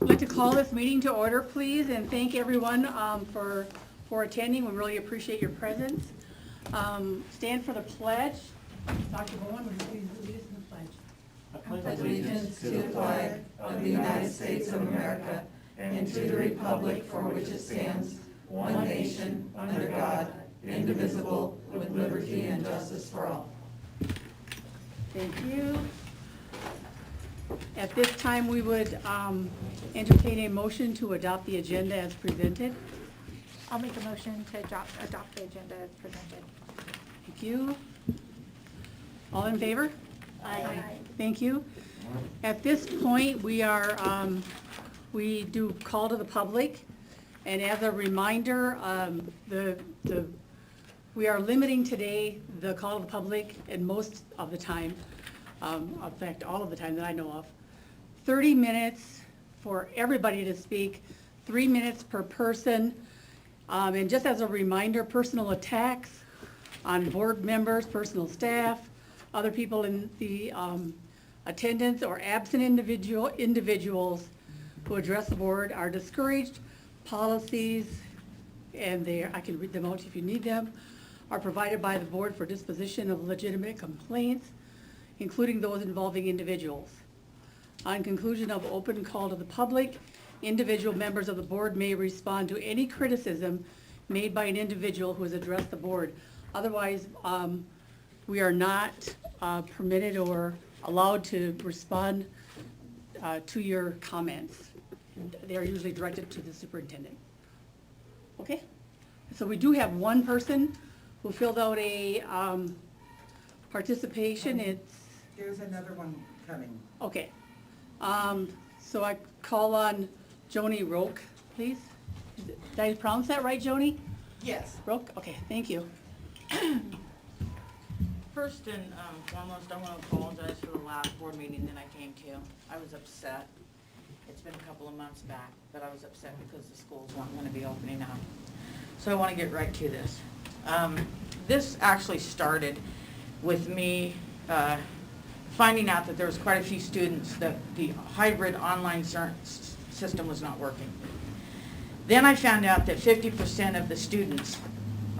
I'd like to call this meeting to order, please, and thank everyone for attending. We really appreciate your presence. Stand for the pledge. Dr. Bowen, would you please lead us in the pledge? I pledge allegiance to the flag of the United States of America and to the republic for which it stands, one nation, under God, indivisible, with liberty and justice for all. Thank you. At this time, we would entertain a motion to adopt the agenda as presented. I'll make a motion to adopt the agenda as presented. Thank you. All in favor? Aye. Thank you. At this point, we do call to the public, and as a reminder, we are limiting today the call to the public, and most of the time, in fact, all of the time that I know of, 30 minutes for everybody to speak, 3 minutes per person. And just as a reminder, personal attacks on board members, personal staff, other people in the attendance or absent individuals who address the board are discouraged. Policies, and I can read them out if you need them, are provided by the board for disposition of legitimate complaints, including those involving individuals. On conclusion of open call to the public, individual members of the board may respond to any criticism made by an individual who has addressed the board. Otherwise, we are not permitted or allowed to respond to your comments. They are usually directed to the superintendent. Okay? So we do have one person who filled out a participation. There's another one coming. Okay. So I call on Joni Roque, please. Did I pronounce that right, Joni? Yes. Roque? Okay, thank you. First and foremost, I want to apologize for the last board meeting that I came to. I was upset. It's been a couple of months back, but I was upset because the schools weren't going to be opening up. So I want to get right to this. This actually started with me finding out that there was quite a few students that the hybrid online system was not working. Then I found out that 50% of the students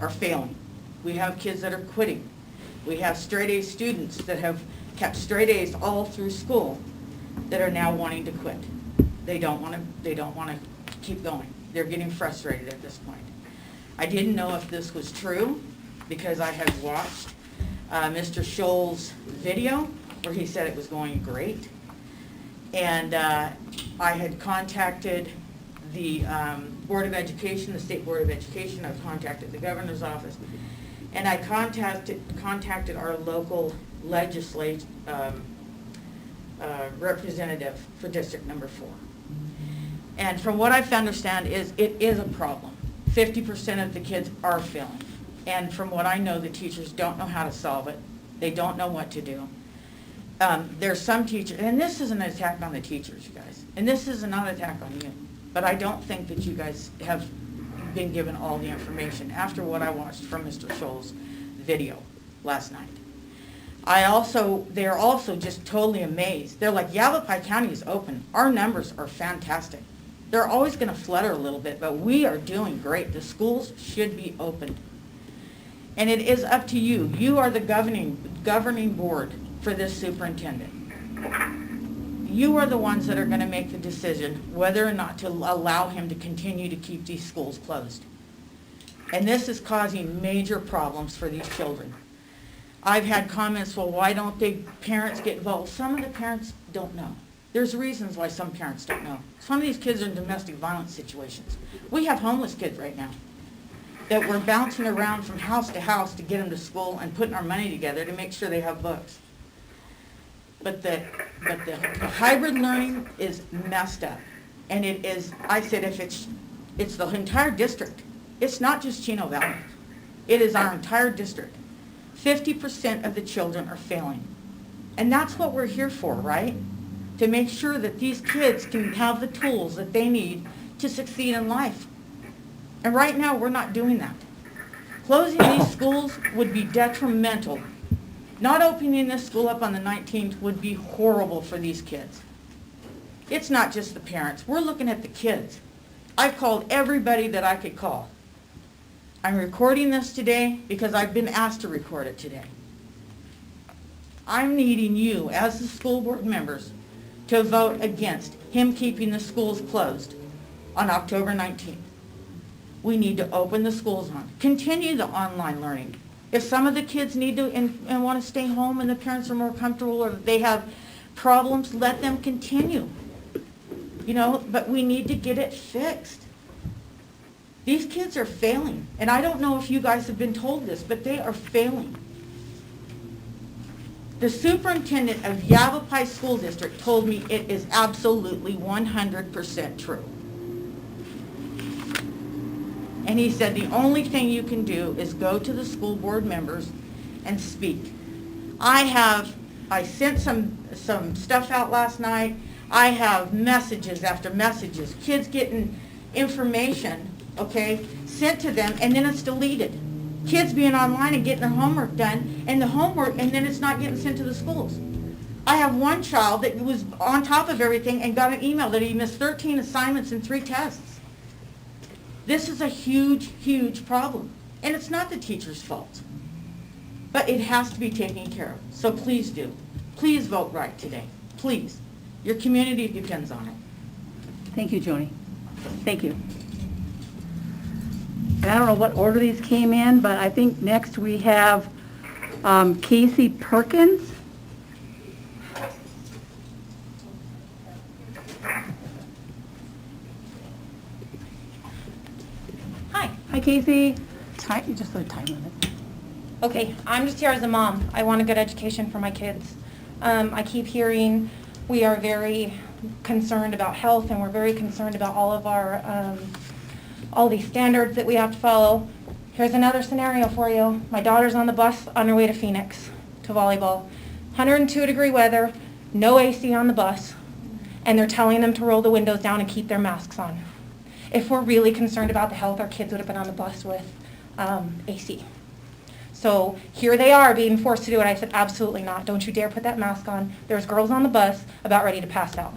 are failing. We have kids that are quitting. We have straight A students that have kept straight A's all through school that are now wanting to quit. They don't want to keep going. They're getting frustrated at this point. I didn't know if this was true because I had watched Mr. Scholl's video where he said it was going great. And I had contacted the Board of Education, the State Board of Education. I've contacted the governor's office. And I contacted our local legislative representative for District Number 4. And from what I've understand is it is a problem. 50% of the kids are failing. And from what I know, the teachers don't know how to solve it. They don't know what to do. There's some teachers, and this is an attack on the teachers, you guys. And this is not an attack on you. But I don't think that you guys have been given all the information after what I watched from Mr. Scholl's video last night. They're also just totally amazed. They're like, Yavapai County is open. Our numbers are fantastic. They're always going to flutter a little bit, but we are doing great. The schools should be opened. And it is up to you. You are the governing board for this superintendent. You are the ones that are going to make the decision whether or not to allow him to continue to keep these schools closed. And this is causing major problems for these children. I've had comments, well, why don't parents get involved? Some of the parents don't know. There's reasons why some parents don't know. Some of these kids are in domestic violence situations. We have homeless kids right now that we're bouncing around from house to house to get them to school and putting our money together to make sure they have books. But the hybrid learning is messed up. And it is, I said, if it's the entire district. It's not just Chino Valley. It is our entire district. 50% of the children are failing. And that's what we're here for, right? To make sure that these kids can have the tools that they need to succeed in life. And right now, we're not doing that. Closing these schools would be detrimental. Not opening this school up on the 19th would be horrible for these kids. It's not just the parents. We're looking at the kids. I've called everybody that I could call. I'm recording this today because I've been asked to record it today. I'm needing you, as the school board members, to vote against him keeping the schools closed on October 19th. We need to open the schools on, continue the online learning. If some of the kids need to and want to stay home and the parents are more comfortable or they have problems, let them continue. You know, but we need to get it fixed. These kids are failing, and I don't know if you guys have been told this, but they are failing. The superintendent of Yavapai School District told me it is absolutely 100% true. And he said the only thing you can do is go to the school board members and speak. I sent some stuff out last night. I have messages after messages, kids getting information, okay, sent to them, and then it's deleted. Kids being online and getting their homework done, and then it's not getting sent to the schools. I have one child that was on top of everything and got an email that he missed 13 assignments and 3 tests. This is a huge, huge problem, and it's not the teacher's fault, but it has to be taken care of. So please do. Please vote right today. Please. Your community depends on it. Thank you, Joni. Thank you. And I don't know what order these came in, but I think next we have Casey Perkins. Hi. Hi, Casey. Just a time limit. Okay, I'm just here as a mom. I want a good education for my kids. I keep hearing we are very concerned about health, and we're very concerned about all of our, all these standards that we have to follow. Here's another scenario for you. My daughter's on the bus on her way to Phoenix to volleyball. 102-degree weather, no AC on the bus, and they're telling them to roll the windows down and keep their masks on. If we're really concerned about the health, our kids would have been on the bus with AC. So here they are being forced to do it. I said, absolutely not. Don't you dare put that mask on. There's girls on the bus about ready to pass out.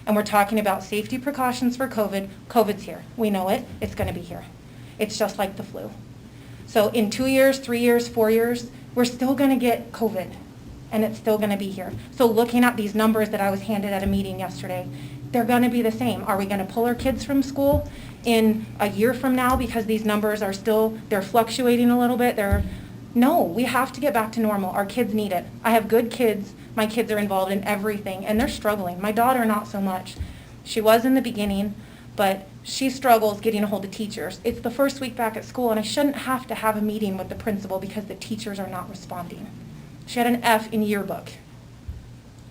And we're talking about safety precautions for COVID. COVID's here. We know it. It's going to be here. It's just like the flu. So in 2 years, 3 years, 4 years, we're still going to get COVID, and it's still going to be here. So looking at these numbers that I was handed at a meeting yesterday, they're going to be the same. Are we going to pull our kids from school in a year from now because these numbers are still, they're fluctuating a little bit? No, we have to get back to normal. Our kids need it. I have good kids. My kids are involved in everything, and they're struggling. My daughter, not so much. She was in the beginning, but she struggles getting a hold of teachers. It's the first week back at school, and I shouldn't have to have a meeting with the principal because the teachers are not responding. She had an F in yearbook.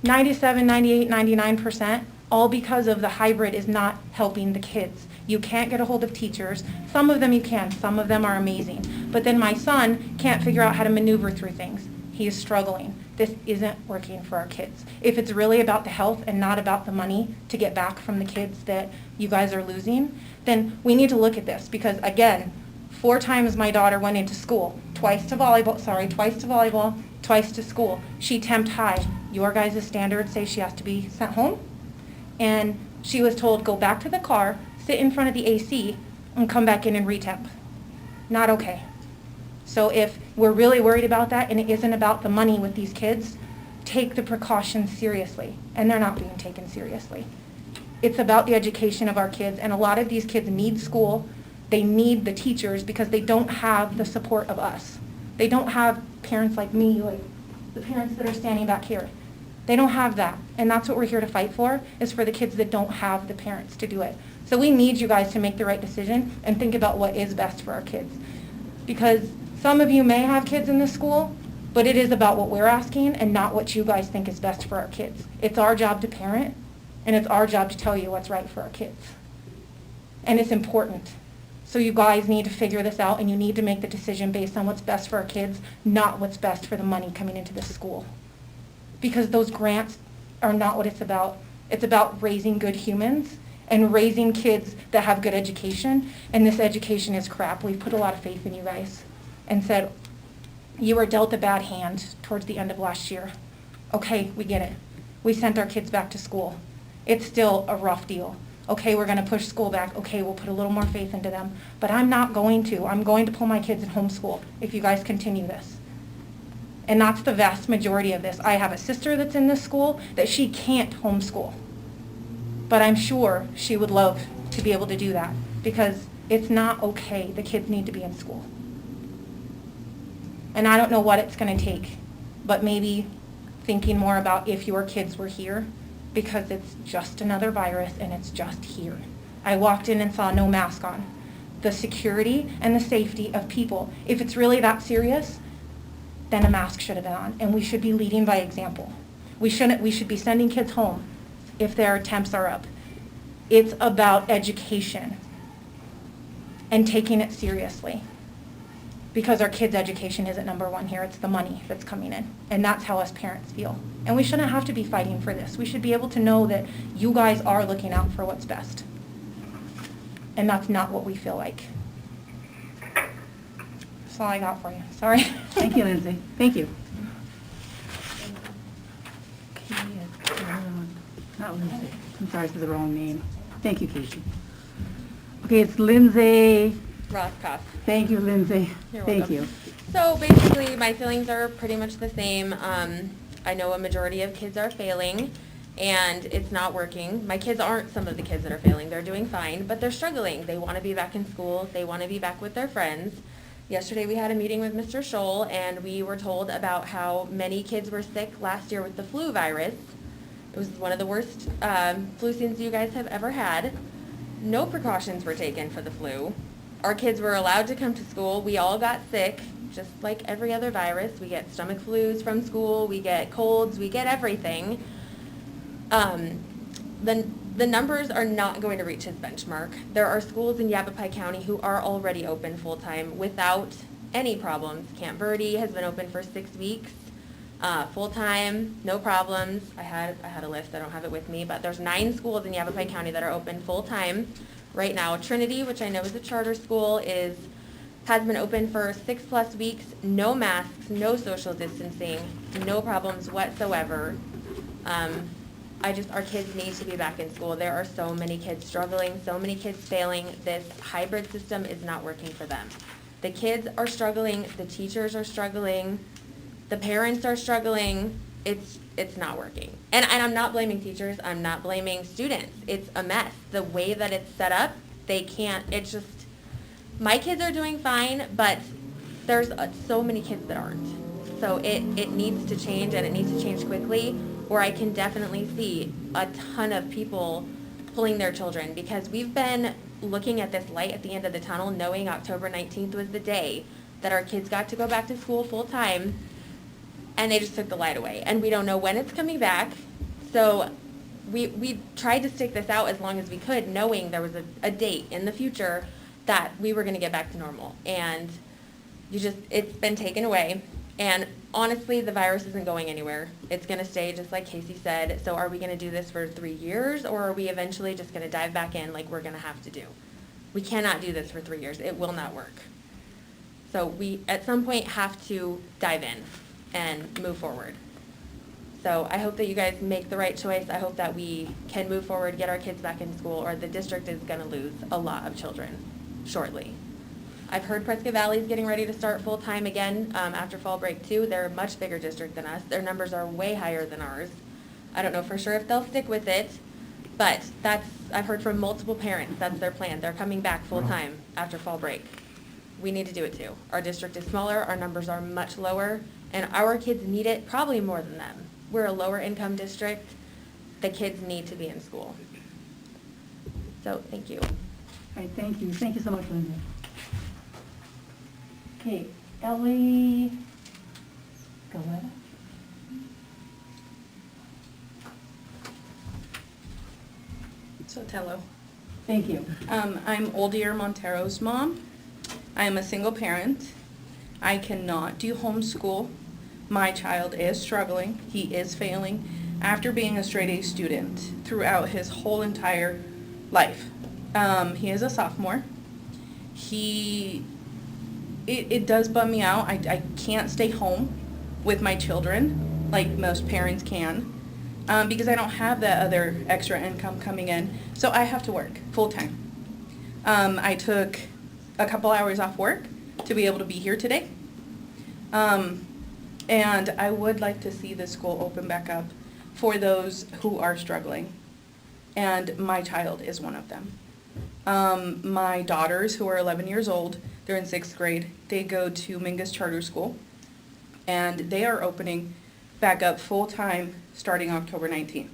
97, 98, 99%, all because of the hybrid is not helping the kids. You can't get a hold of teachers. Some of them you can. Some of them are amazing. But then my son can't figure out how to maneuver through things. He is struggling. This isn't working for our kids. If it's really about the health and not about the money to get back from the kids that you guys are losing, then we need to look at this because, again, 4 times my daughter went into school. Twice to volleyball, twice to school. She temped high. Your guys' standards say she has to be sent home. And she was told, go back to the car, sit in front of the AC, and come back in and retemp. Not okay. So if we're really worried about that and it isn't about the money with these kids, take the precautions seriously. And they're not being taken seriously. It's about the education of our kids, and a lot of these kids need school. They need the teachers because they don't have the support of us. They don't have parents like me, like the parents that are standing back here. They don't have that, and that's what we're here to fight for, is for the kids that don't have the parents to do it. So we need you guys to make the right decision and think about what is best for our kids. Because some of you may have kids in this school, but it is about what we're asking and not what you guys think is best for our kids. It's our job to parent, and it's our job to tell you what's right for our kids. And it's important. So you guys need to figure this out, and you need to make the decision based on what's best for our kids, not what's best for the money coming into this school. Because those grants are not what it's about. It's about raising good humans and raising kids that have good education, and this education is crap. We've put a lot of faith in you guys and said, you were dealt a bad hand towards the end of last year. Okay, we get it. We sent our kids back to school. It's still a rough deal. Okay, we're gonna push school back. Okay, we'll put a little more faith into them. But I'm not going to. I'm going to pull my kids in homeschool if you guys continue this. And that's the vast majority of this. I have a sister that's in this school that she can't homeschool. But I'm sure she would love to be able to do that because it's not okay. The kids need to be in school. And I don't know what it's gonna take, but maybe thinking more about if your kids were here, because it's just another virus and it's just here. I walked in and saw no mask on. The security and the safety of people, if it's really that serious, then a mask should have been on, and we should be leading by example. We should be sending kids home if their temps are up. It's about education and taking it seriously. Because our kids' education isn't number one here, it's the money that's coming in. And that's how us parents feel. And we shouldn't have to be fighting for this. We should be able to know that you guys are looking out for what's best. And that's not what we feel like. That's all I got for you, sorry. Thank you, Lindsay. Thank you. Okay, not Lindsay. I'm sorry for the wrong name. Thank you, Casey. Okay, it's Lindsay. Rothkopf. Thank you, Lindsay. You're Thank welcome. you. So basically, my feelings are pretty much the same. I know a majority of kids are failing, and it's not working. My kids aren't some of the kids that are failing. They're doing fine, but they're struggling. They want to be back in school. They want to be back with their friends. Yesterday, we had a meeting with Mr. Scholl, and we were told about how many kids were sick last year with the flu virus. It was one of the worst flu seasons you guys have ever had. No precautions were taken for the flu. Our kids were allowed to come to school. We all got sick, just like every other virus. We get stomach flus from school. We get colds. We get everything. The numbers are not going to reach his benchmark. There are schools in Yavapai County who are already open full-time without any problems. Camp Verde has been open for 6 weeks, full-time, no problems. I had a list. I don't have it with me, but there's 9 schools in Yavapai County that are open full-time. Right now, Trinity, which I know is a charter school, has been open for 6+ weeks, no masks, no social distancing, no problems whatsoever. Our kids need to be back in school. There are so many kids struggling, so many kids failing. This hybrid system is not working for them. The kids are struggling, the teachers are struggling, the parents are struggling. It's not working. And I'm not blaming teachers, I'm not blaming students. It's a mess. The way that it's set up, my kids are doing fine, but there's so many kids that aren't. So it needs to change, and it needs to change quickly, or I can definitely see a ton of people pulling their children, because we've been looking at this light at the end of the tunnel, knowing October 19th was the day that our kids got to go back to school full time, and they just took the light away. And we don't know when it's coming back. So we tried to stick this out as long as we could, knowing there was a date in the future that we were going to get back to normal. And it's been taken away. And honestly, the virus isn't going anywhere. It's going to stay, just like Casey said. So are we going to do this for 3 years, or are we eventually just going to dive back in like we're going to have to do? We cannot do this for 3 years. It will not work. So we, at some point, have to dive in and move forward. So I hope that you guys make the right choice. I hope that we can move forward, get our kids back in school, or the district is going to lose a lot of children shortly. I've heard Prescott Valley is getting ready to start full-time again after fall break too. They're a much bigger district than us. Their numbers are way higher than ours. I don't know for sure if they'll stick with it, but I've heard from multiple parents, that's their plan. They're coming back full-time after fall break. We need to do it too. Our district is smaller, our numbers are much lower, and our kids need it probably more than them. We're a lower income district. The kids need to be in school. So, thank you. All right, thank you. Thank you so much, Lindsay. Okay, Ellie Galetta. Sotelo. Thank you. I'm Oldier Montero's mom. I am a single parent. I cannot do homeschool. My child is struggling. He is failing after being a straight A student throughout his whole entire life. He is a sophomore. It does bum me out. I can't stay home with my children like most parents can. because I don't have that other extra income coming in. So I have to work full-time. I took a couple hours off work to be able to be here today. And I would like to see the school open back up for those who are struggling. And my child is one of them. My daughters, who are 11 years old, they're in 6th grade. They go to Mingus Charter School, and they are opening back up full-time starting October 19th.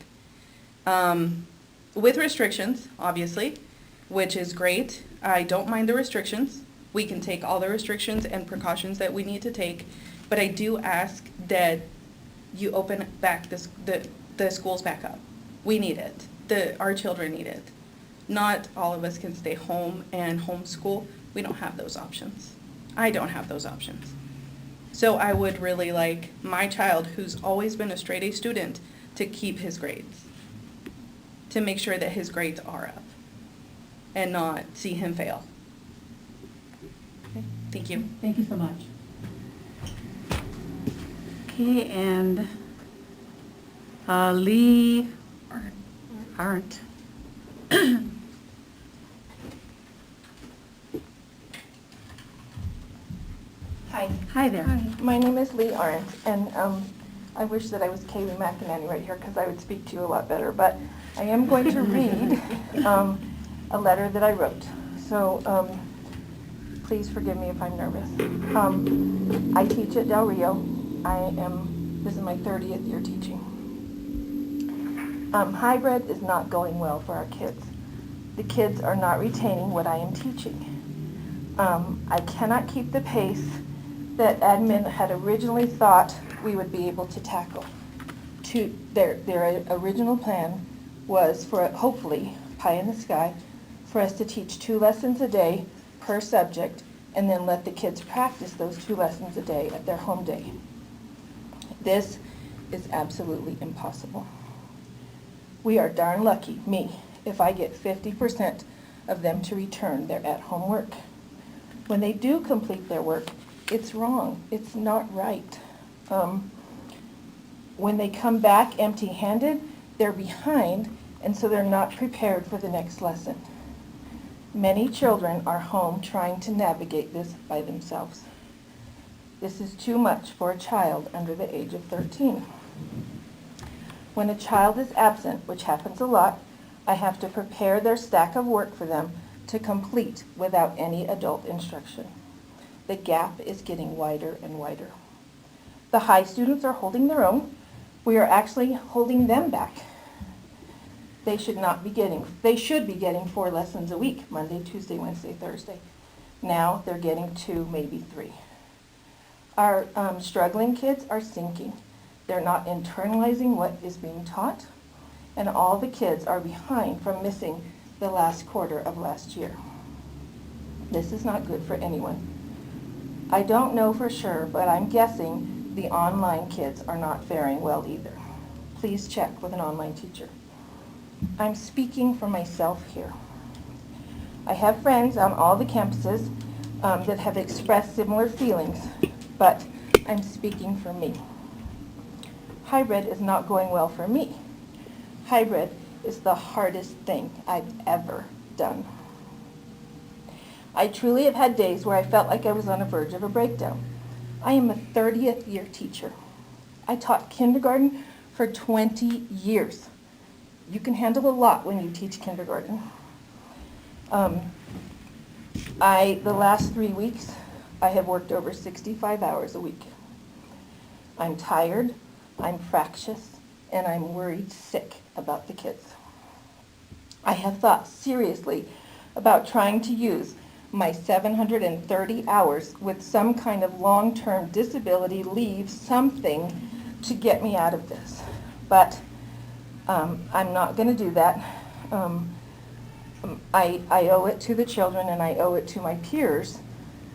With restrictions, obviously, which is great. I don't mind the restrictions. We can take all the restrictions and precautions that we need to take, but I do ask that you open back the schools back up. We need it. Our children need it. Not all of us can stay home and homeschool. We don't have those options. I don't have those options. So I would really like my child, who's always been a straight A student, to keep his grades, to make sure that his grades are up and not see him fail. Okay, thank you. Thank you so much. Okay, and Lee Arndt. Hi, Hi there. my name is Lee Arndt, and I wish that I was Kaylee McEnany right here because I would speak to you a lot better, but I am going to read a letter that I wrote. So please forgive me if I'm nervous. I teach at Del Rio. This is my 30th year teaching. Hybrid is not going well for our kids. The kids are not retaining what I am teaching. I cannot keep the pace that admin had originally thought we would be able to tackle. Their original plan was for, hopefully, pie in the sky, for us to teach 2 lessons a day per subject and then let the kids practice those 2 lessons a day at their home day. This is absolutely impossible. We are darn lucky, me, if I get 50% of them to return their at-home work. When they do complete their work, it's wrong. It's not right. When they come back empty-handed, they're behind, and so they're not prepared for the next lesson. Many children are home trying to navigate this by themselves. This is too much for a child under the age of 13. When a child is absent, which happens a lot, I have to prepare their stack of work for them to complete without any adult instruction. The gap is getting wider and wider. The high students are holding their own. We are actually holding them back. They should be getting 4 lessons a week, Monday, Tuesday, Wednesday, Thursday. Now they're getting 2, maybe 3. Our struggling kids are sinking. They're not internalizing what is being taught, and all the kids are behind from missing the last quarter of last year. This is not good for anyone. I don't know for sure, but I'm guessing the online kids are not faring well either. Please check with an online teacher. I'm speaking for myself here. I have friends on all the campuses that have expressed similar feelings, but I'm speaking for me. Hybrid is not going well for me. Hybrid is the hardest thing I've ever done. I truly have had days where I felt like I was on the verge of a breakdown. I am a 30th year teacher. I taught kindergarten for 20 years. You can handle a lot when you teach kindergarten. The last 3 weeks, I have worked over 65 hours a week. I'm tired, I'm fractious, and I'm worried sick about the kids. I have thought seriously about trying to use my 730 hours with some kind of long-term disability leave, something to get me out of this. But I'm not going to do that. I owe it to the children and I owe it to my peers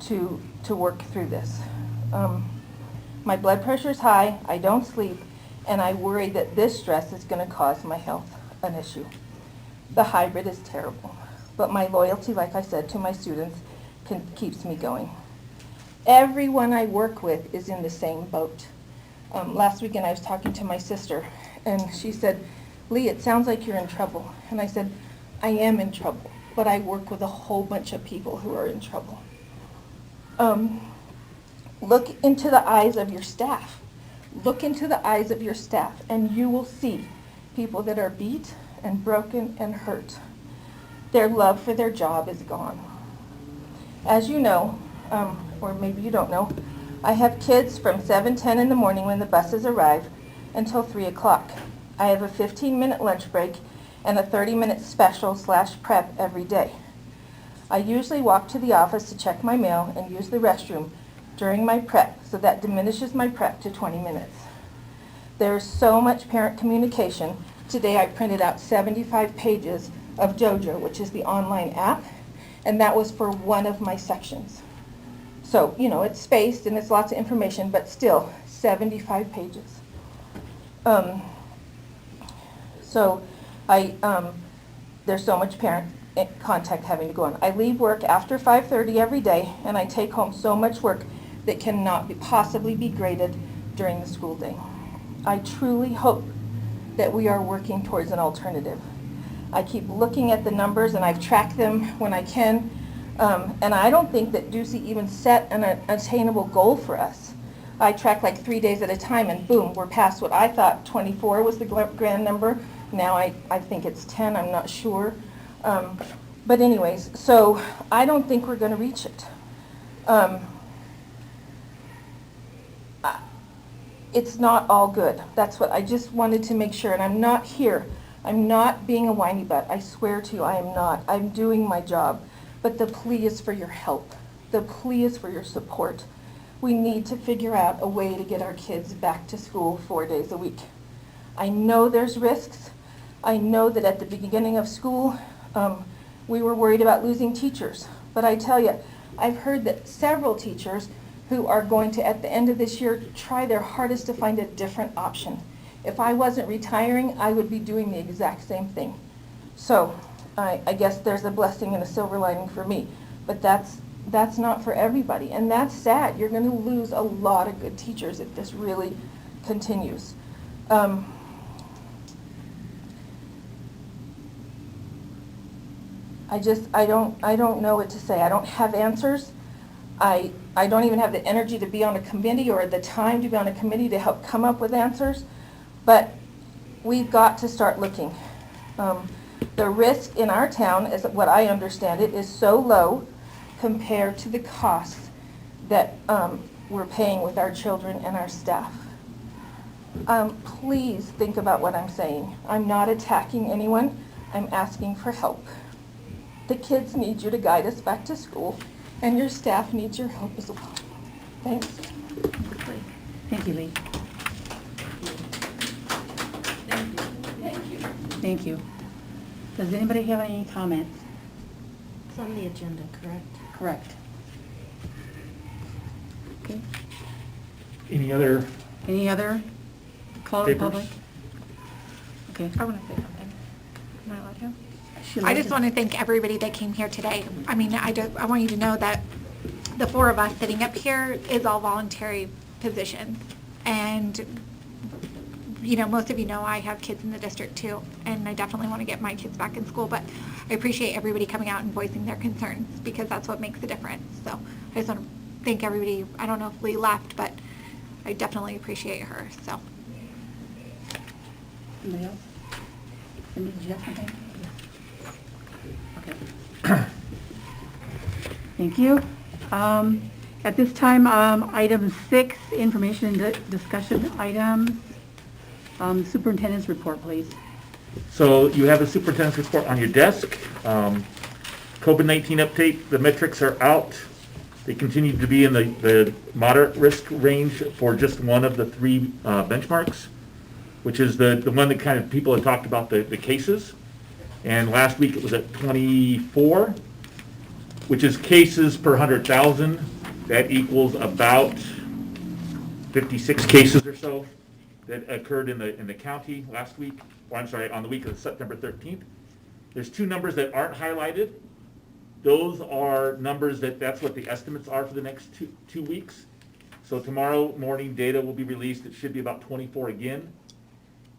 to work through this. My blood pressure is high, I don't sleep, and I worry that this stress is going to cause my health an issue. The hybrid is terrible, but my loyalty, like I said, to my students keeps me going. Everyone I work with is in the same boat. Last weekend I was talking to my sister, And she said, Lee, it sounds like you're in trouble. And I said, I am in trouble, but I work with a whole bunch of people who are in trouble. Look into the eyes of your staff. Look into the eyes of your staff, and you will see people that are beat and broken and hurt. Their love for their job is gone. As you know, or maybe you don't know, I have kids from 7:10 in the morning when the buses arrive until 3 o'clock. I have a 15-minute lunch break and a 30-minute special/prep every day. I usually walk to the office to check my mail and use the restroom during my prep, so that diminishes my prep to 20 minutes. There is so much parent communication. Today I printed out 75 pages of Dojo, which is the online app, and that was for one of my sections. So, you know, it's spaced and it's lots of information, but still, 75 pages. There's so much parent contact having to go on. I leave work after 5:30 every day, and I take home so much work that cannot possibly be graded during the school day. I truly hope that we are working towards an alternative. I keep looking at the numbers, and I've tracked them when I can, and I don't think that Ducey even set an attainable goal for us. I track like 3 days at a time, and boom, we're past what I thought 24 was the grand number. Now I think it's 10, I'm not sure. But anyways, so I don't think we're going to reach it. It's not all good. That's what I just wanted to make sure. And I'm not here. I'm not being a whiny butt. I swear to you, I am not. I'm doing my job. But the plea is for your help. The plea is for your support. We need to figure out a way to get our kids back to school 4 days a week. I know there's risks. I know that at the beginning of school, we were worried about losing teachers. But I tell you, I've heard that several teachers who are going to, at the end of this year, try their hardest to find a different option. If I wasn't retiring, I would be doing the exact same thing. So I guess there's a blessing and a silver lining for me. But that's not for everybody. And that's sad. You're going to lose a lot of good teachers if this really continues. I don't know what to say. I don't have answers. I don't even have the energy to be on a committee or the time to be on a committee to help come up with answers. But we've got to start looking. The risk in our town, as what I understand it, is so low compared to the costs that we're paying with our children and our staff. Please think about what I'm saying. I'm not attacking anyone. I'm asking for help. The kids need you to guide us back to school, and your staff needs your help as well. Thanks. Thank you, Lee. Thank you. Does anybody have any comments? It's on the agenda, correct? Correct. Okay. Any other Any other call to the papers? public? Okay. I want to say something. Am I allowed to? Sheila, I just want to thank everybody that came here today. I mean, I want you to know that the four of us sitting up here is all voluntary positions. And, you know, most of you know I have kids in the district too, and I definitely want to get my kids back in school, but I appreciate everybody coming out and voicing their concerns because that's what makes the difference. So I just want to thank everybody. I don't know if Lee left, but I definitely appreciate her, so. Anybody else? Cindy, did you have something? Okay. Thank you. At this time, item 6, information and discussion items. Superintendent's report, please. So you have a superintendent's report on your desk. COVID-19 update, the metrics are out. They continue to be in the moderate risk range for just one of the 3 benchmarks, which is the one that kind of people have talked about the cases. And last week it was at 24, which is cases per 100,000. That equals about 56 cases or so that occurred in the county last week, or I'm sorry, on the week of September 13th. There's 2 numbers that aren't highlighted. Those are numbers that's what the estimates are for the next two weeks. So tomorrow morning data will be released. It should be about 24 again.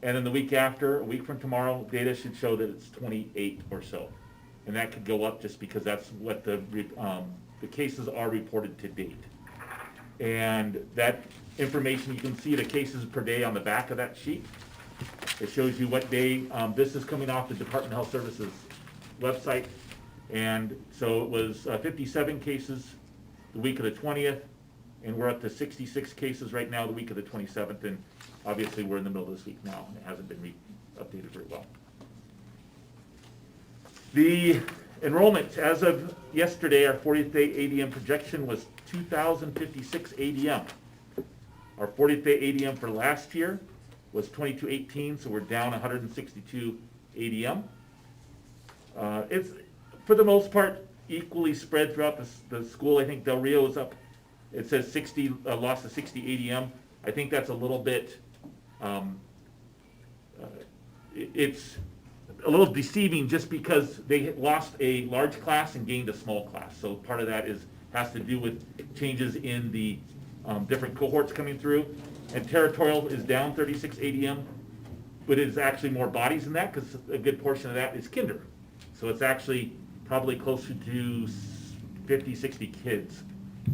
And then the week after, a week from tomorrow, data should show that it's 28 or so. And that could go up just because that's what the cases are reported to date. And that information, you can see the cases per day on the back of that sheet. It shows you what day, this is coming off the Department of Health Services website. And so it was 57 cases the week of the 20th, and we're up to 66 cases right now the week of the 27th, and obviously we're in the middle of this week now, and it hasn't been updated very well. The enrollment, as of yesterday, our 40th day ADM projection was 2,056 ADM. Our 40th day ADM for last year was 2218, so we're down 162 ADM. It's, for the most part, equally spread throughout the school. I think Del Rio is up, it says 60, loss of 60 ADM. I think that's a little bit, it's a little deceiving just because they lost a large class and gained a small class. So part of that has to do with changes in the different cohorts coming through. And territorial is down 36 ADM, but it is actually more bodies than that because a good portion of that is kinder. So it's actually probably closer to 50, 60 kids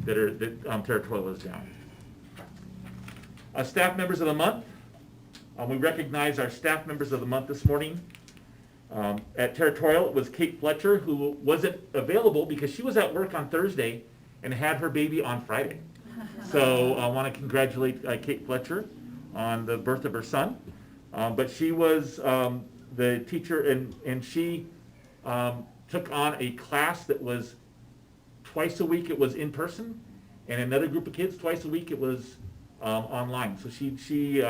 that territorial is down. Staff members of the month. We recognize our staff members of the month this morning. At territorial, it was Kate Fletcher, who wasn't available because she was at work on Thursday and had her baby on Friday. So I want to congratulate Kate Fletcher on the birth of her son. But she was the teacher, and she took on a class that was twice a week. It was in person, and another group of kids twice a week. It was online. So she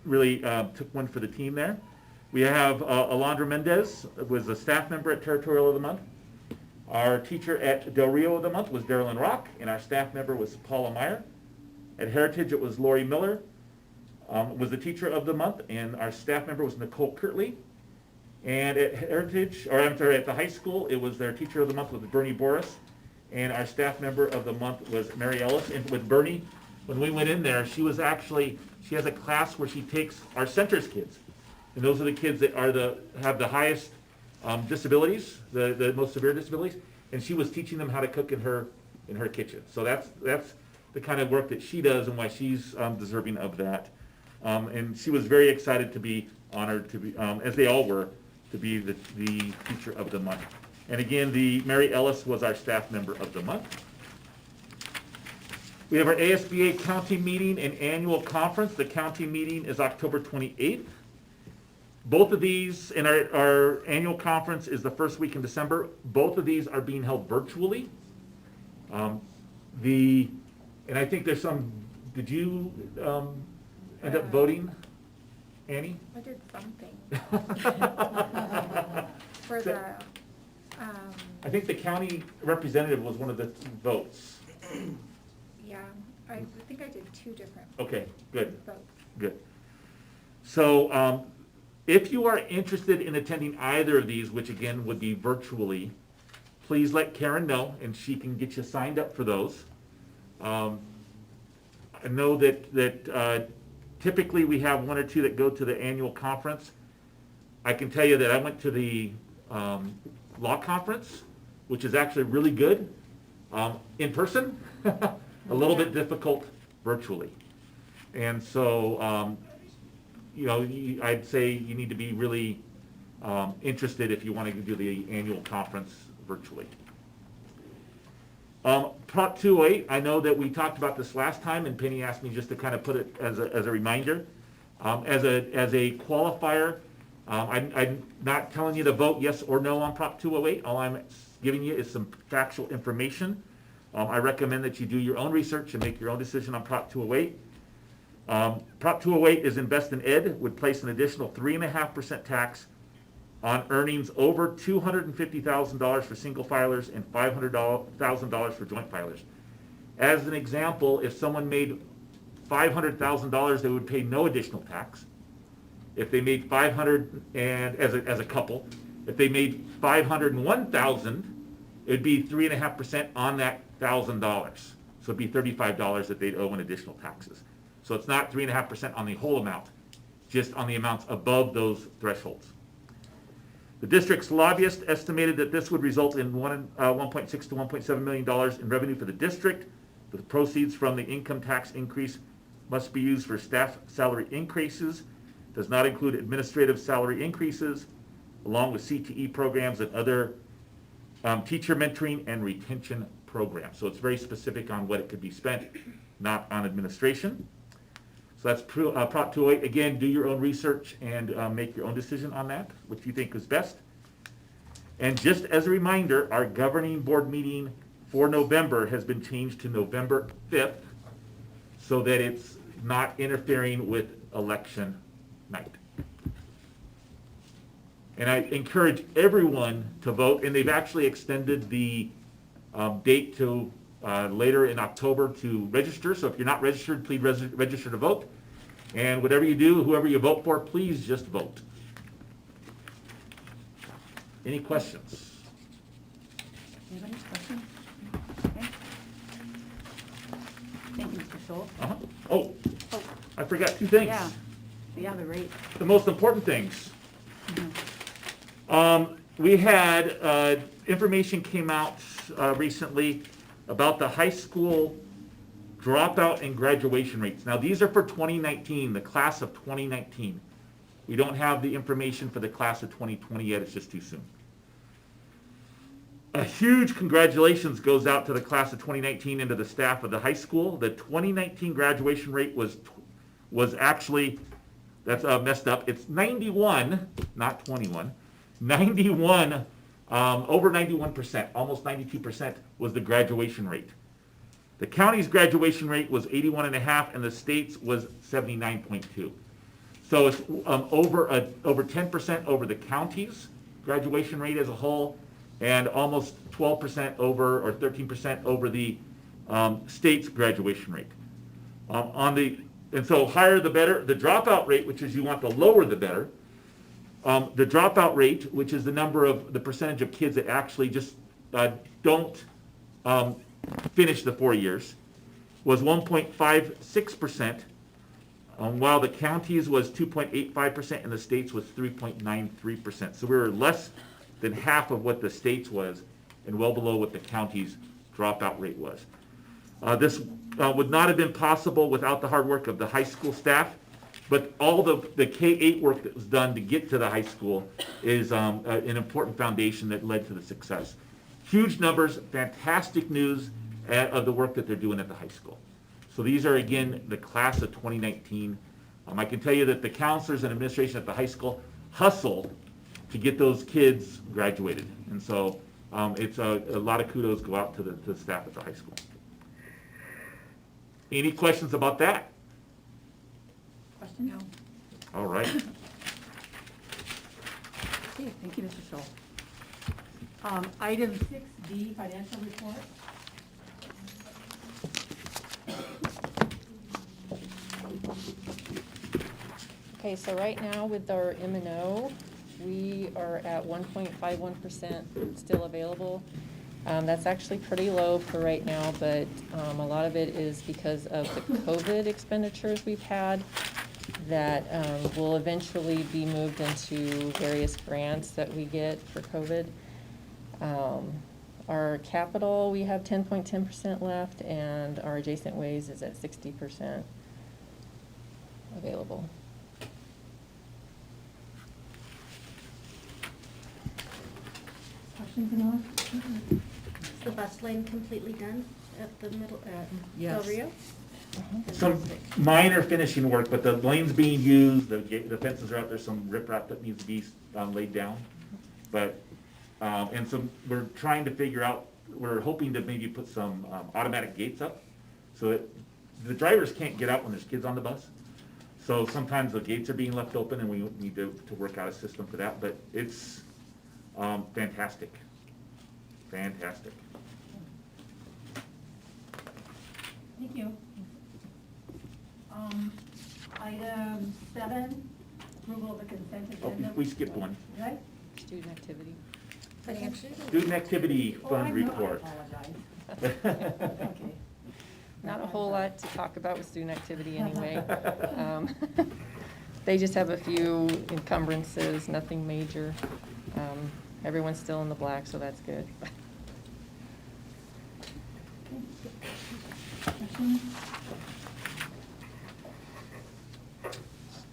really took one for the team there. We have Alondra Mendez, was a staff member at Territorial of the Month. Our teacher at Del Rio of the Month was Darylyn Rock, and our staff member was Paula Meyer. At Heritage, it was Lori Miller, was the teacher of the month, and our staff member was Nicole Kirtley. And at Heritage, or I'm sorry, at the high school, it was their teacher of the month was Bernie Boris, and our staff member of the month was Mary Ellis. And with Bernie, when we went in there, she has a class where she takes our centers kids, and those are the kids that have the highest disabilities, the most severe disabilities, and she was teaching them how to cook in her kitchen. So that's the kind of work that she does and why she's deserving of that. And she was very excited to be honored to be, as they all were, to be the teacher of the month. And again, the Mary Ellis was our staff member of the month. We have our ASBA county meeting and annual conference. The county meeting is October 28th. Both of these, and our annual conference is the first week in December. Both of these are being held virtually. And I think there's some, did you end up voting, Annie? I did something. For the, I think the county representative was one of the votes. yeah, I think I did two different Okay, good, votes. good. So, if you are interested in attending either of these, which again would be virtually, please let Karen know and she can get you signed up for those. I know that typically we have one or two that go to the annual conference. I can tell you that I went to the law conference, which is actually really good in person, a little bit difficult virtually. And so, I'd say you need to be really interested if you want to do the annual conference virtually. Prop 208, I know that we talked about this last time, and Penny asked me just to kind of put it as a reminder. As a qualifier, I'm not telling you to vote yes or no on Prop 208. All I'm giving you is some factual information. I recommend that you do your own research and make your own decision on Prop 208. Prop 208 is Invest in Ed, would place an additional 3.5% tax on earnings over $250,000 for single filers and $500,000 for joint filers. As an example, if someone made $500,000, they would pay no additional tax. If they made $500,000 and as a couple, if they made $501,000, it would be 3.5% on that $1,000. So it'd be $35 that they'd owe in additional taxes. So it's not 3.5% on the whole amount. just on the amounts above those thresholds. The district's lobbyist estimated that this would result in $1.6 to $1.7 million in revenue for the district. The proceeds from the income tax increase must be used for staff salary increases, does not include administrative salary increases, along with CTE programs and other teacher mentoring and retention programs. So it's very specific on what it could be spent, not on administration. So that's Prop 208. Again, do your own research and make your own decision on that, which you think is best. And just as a reminder, our governing board meeting for November has been changed to November 5th so that it's not interfering with election night. And I encourage everyone to vote, and they've actually extended the date to later in October to register. So if you're not registered, please register to vote. And whatever you do, whoever you vote for, please just vote. Any questions? Anybody, questions? Okay. Thank you, Mr. Schultz. Oh, I forgot two things. Yeah, the rate. The most important things. We had information came out recently about the high school dropout and graduation rates. Now, these are for 2019, the class of 2019. We don't have the information for the class of 2020 yet. It's just too soon. A huge congratulations goes out to the class of 2019 and to the staff of the high school. The 2019 graduation rate was actually, that's messed up. It's 91, not 21. 91, over 91%, almost 92% was the graduation rate. The county's graduation rate was 81.5, and the state's was 79.2. So it's over 10% over the county's graduation rate as a whole, and almost 12% over, or 13% over the state's graduation rate. And so higher the better. The dropout rate, which is you want the lower the better. The dropout rate, which is the percentage of kids that actually just don't finish the 4 years, was 1.56%, while the county's was 2.85% and the state's was 3.93%. So we were less than half of what the state's was and well below what the county's dropout rate was. This would not have been possible without the hard work of the high school staff, but all the K-8 work that was done to get to the high school is an important foundation that led to the success. Huge numbers, fantastic news of the work that they're doing at the high school. So these are, again, the class of 2019. I can tell you that the counselors and administration at the high school hustle to get those kids graduated. And so it's a lot of kudos go out to the staff at the high school. Any questions about that? Question? No. All right. Okay, thank you, Mr. Schultz. Item 6D, financial report. Okay, so right now with our M&O, we are at 1.51% still available. That's actually pretty low for right now, but a lot of it is because of the COVID expenditures we've had that will eventually be moved into various grants that we get for COVID. Our capital, we have 10.10% left, and our adjacent ways is at 60% available. Questions, anyone? Is the bus lane completely done at the middle, Yes. Del Rio? Some minor finishing work, but the lane's being used, the fences are out there, some riprap that needs to be laid down. But, and so we're trying to figure out, we're hoping to maybe put some automatic gates up so that the drivers can't get out when there's kids on the bus. So sometimes the gates are being left open and we need to work out a system for that, but it's fantastic. Fantastic. Thank you. Item 7, approval of the consent Oh, agenda. we skipped one. Did I? Student activity. Student activity Oh, I fund know, report. I apologize. Okay. Not a whole lot to talk about with student activity anyway. They just have a few encumbrances, nothing major. Everyone's still in the black, so that's good. Questions?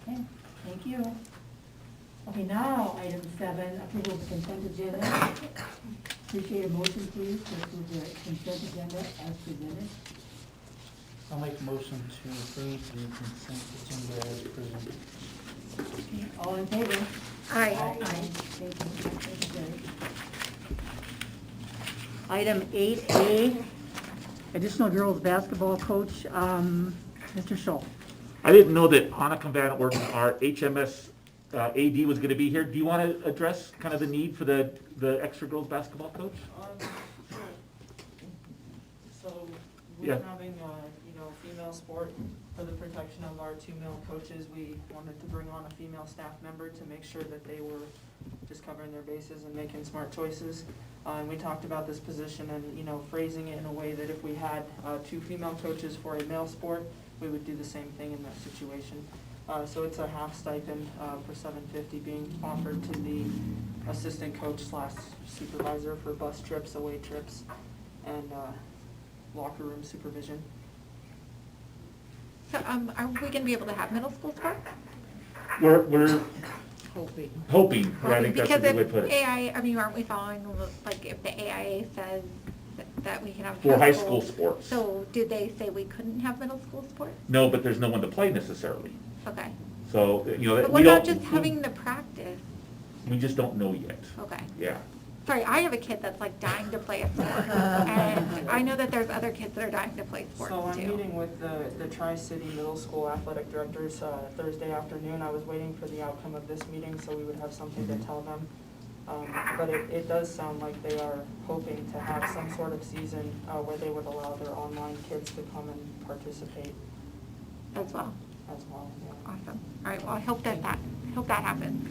Okay, thank you. Okay, now, item 7, approval of the consent agenda. Appreciate a motion, please, to approve the consent agenda as presented. I'll make a motion to approve the consent agenda as presented. Okay, all in favor? Aye. Aye. Thank you. Thank you, Jerry. Item 8A, additional girls basketball coach, Mr. Scholl. I didn't know that Annika Van Orden, our HMS AD, was going to be here. Do you want to address kind of the need for the extra girls basketball coach? Sure. So Yeah. we're having, female sport for the protection of our 2 male coaches. We wanted to bring on a female staff member to make sure that they were just covering their bases and making smart choices. And we talked about this position and, phrasing it in a way that if we had 2 female coaches for a male sport, we would do the same thing in that situation. So it's a half stipend for $750 being offered to the assistant coach / supervisor for bus trips, away trips, and locker room supervision. So, are we gonna be able to have middle school sport? We're hoping, right? I think that's a Because good way to if put it. aren't we following, like, if the AIA says that we can have. For high school sports. So, did they say we couldn't have middle school sports? No, but there's no one to play necessarily. Okay. So, But we what don't. about just having the practice? We just don't know yet. Okay. Yeah. Sorry, I have a kid that's like dying to play a sport. And I know that there's other kids that are dying to play sports too. So I'm meeting with the Tri-City Middle School athletic directors Thursday afternoon. I was waiting for the outcome of this meeting so we would have something to tell them. But it does sound like they are hoping to have some sort of season where they would allow their online kids to come and participate As well. as well. Yeah. Awesome. All right, well, I hope that happens.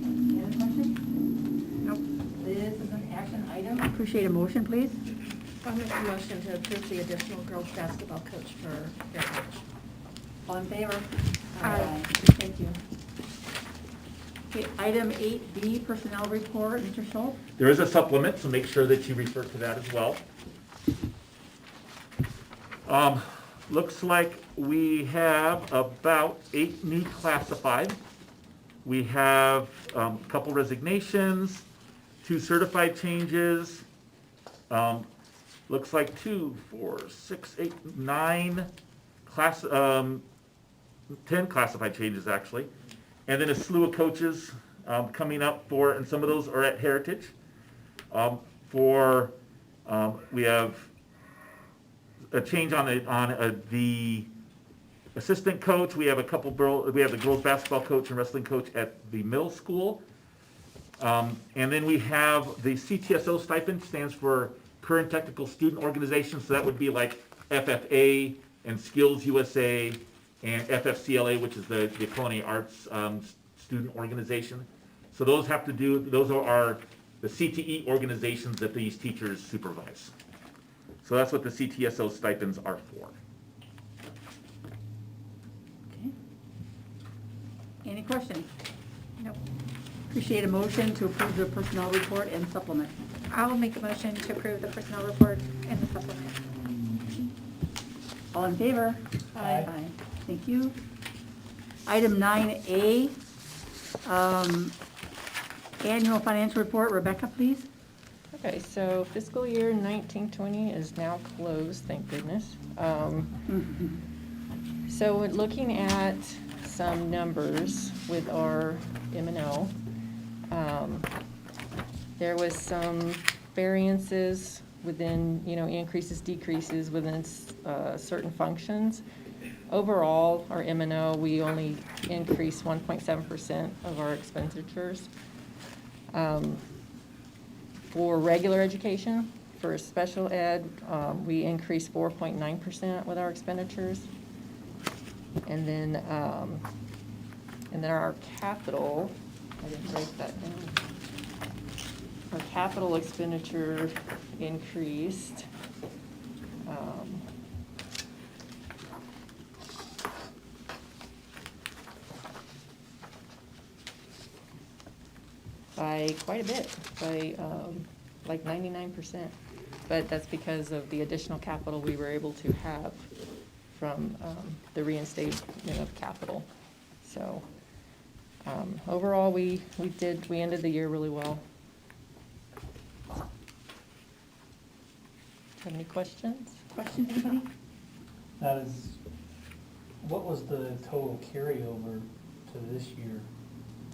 Any other questions? Nope. This is an action item. Appreciate a motion, please. I'll make a motion to approve the additional girls basketball coach for their coach. All in favor? Aye. Thank you. Okay, item 8B, personnel report, Mr. Schultz. There is a supplement, so make sure that you refer to that as well. Looks like we have about 8 new classified. We have a couple resignations, 2 certified changes. Looks like 2, 4, 6, 8, 9 10 classified changes actually. And then a slew of coaches coming up for, and some of those are at Heritage. We have a change on the assistant coach. We have we have the girls basketball coach and wrestling coach at the middle school. And then we have the CTSO stipend, stands for Current Technical Student Organization. So that would be like FFA and Skills USA and FFCLA, which is the Culinary Arts student organization. So those are the CTE organizations that these teachers supervise. So that's what the CTSO stipends are for. Okay. Any questions? Nope. Appreciate a motion to approve the personnel report and supplement. I'll make a motion to approve the personnel report and the supplement. All in favor? Aye. Thank you. Item 9A, annual financial report. Rebecca, please. Okay, so fiscal year 1920 is now closed, thank goodness. So we're looking at some numbers with our M&O. There was some variances within, increases, decreases within certain functions. Overall, our M&O, we only increased 1.7% of our expenditures. For regular education, for special ed, we increased 4.9% with our expenditures. And then our capital, I didn't break that down. Our capital expenditure increased. quite a bit, by like 99%. But that's because of the additional capital we were able to have from the reinstatement of capital. So overall, we ended the year really well. Have any questions? Questions, anybody? That is, what was the total carryover to this year?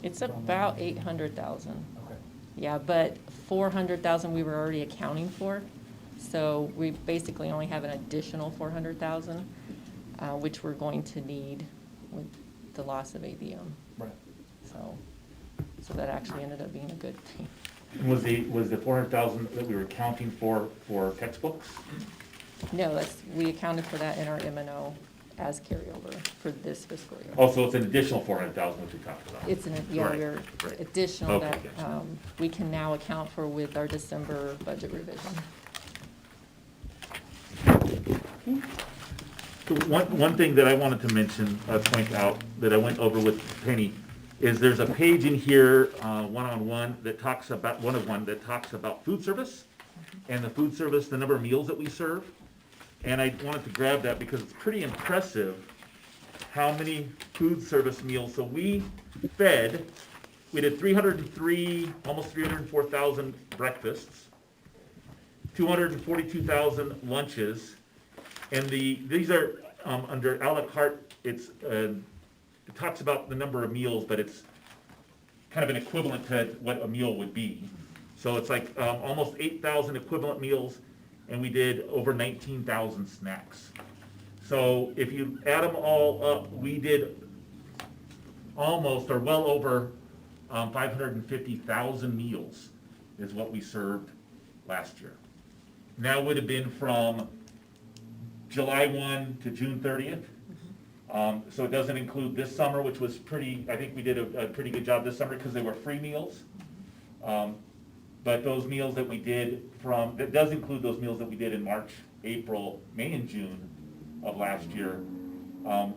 It's about 800,000. Okay. Yeah, but 400,000 we were already accounting for. So we basically only have an additional 400,000, which we're going to need with the loss of ABM. Right. So that actually ended up being a good thing. Was the 400,000 that we were counting for textbooks? No, we accounted for that in our M&O as carryover for this fiscal year. Oh, so it's an additional 400,000 which we talked about. It's Right, we're right. additional Okay, that gotcha. we can now account for with our December budget revision. So one thing that I wanted to mention, point out, that I went over with Penny, is there's a page in here, one-on-one, that talks about, that talks about food service, and the food service, the number of meals that we serve. And I wanted to grab that because it's pretty impressive how many food service meals. So we did 303, almost 304,000 breakfasts, 242,000 lunches, and these are under a la carte. It talks about the number of meals, but it's kind of an equivalent to what a meal would be. So it's like almost 8,000 equivalent meals, and we did over 19,000 snacks. So if you add them all up, we did almost, or well over 550,000 meals is what we served last year. Now would have been from July 1 to June 30th. So it doesn't include this summer, which was I think we did a pretty good job this summer because they were free meals. But those meals that we did that does include those meals that we did in March, April, May, and June of last year,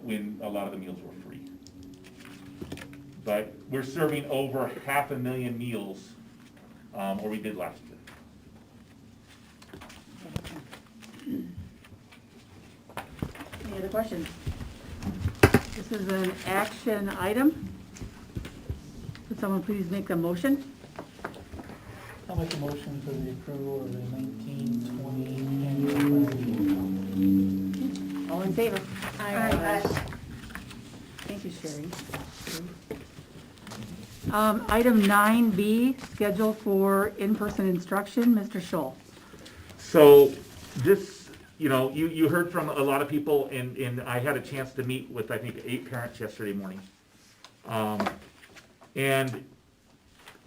when a lot of the meals were free. But we're serving over 500,000 meals, or we did last year. Any other questions? This is an action item. Would someone please make a motion? I'll make a motion for the approval of the 1920 annual plan. All in favor? Aye. Thank you, Sherry. Item 9B, schedule for in-person instruction, Mr. Scholl. So this, you heard from a lot of people, and I had a chance to meet with, I think, 8 parents yesterday morning. And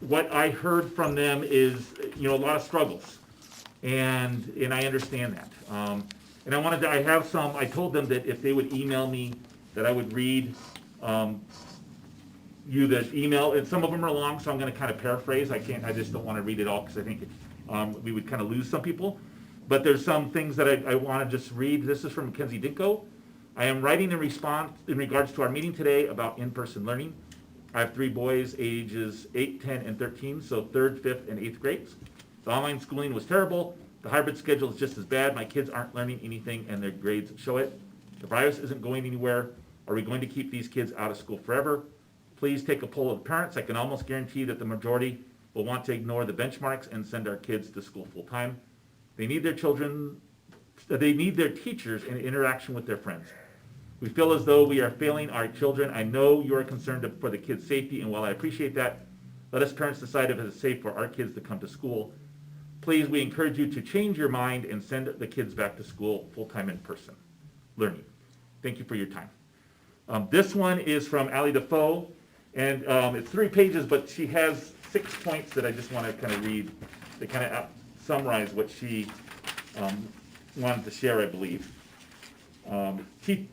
what I heard from them is, a lot of struggles, and I understand that. And I told them that if they would email me, that I would read you the email, and some of them are long, so I'm gonna kind of paraphrase. I just don't wanna read it all, because I think we would kind of lose some people. But there's some things that I wanna just read. This is from Mackenzie Dinko. I am writing in regards to our meeting today about in-person learning. I have 3 boys, ages 8, 10, and 13, so 3rd, 5th, and 8th grades. The online schooling was terrible. The hybrid schedule is just as bad. My kids aren't learning anything, and their grades show it. The virus isn't going anywhere. Are we going to keep these kids out of school forever? Please take a poll of the parents. I can almost guarantee that the majority will want to ignore the benchmarks and send our kids to school full-time. They need their teachers and interaction with their friends. We feel as though we are failing our children. I know you are concerned for the kids' safety, and while I appreciate that, let us parents decide if it is safe for our kids to come to school. Please, we encourage you to change your mind and send the kids back to school full-time in person learning. Thank you for your time. This one is from Allie Defoe, and it's 3 pages, but she has 6 points that I just want to kind of read. They kind of summarize what she wanted to share, I believe.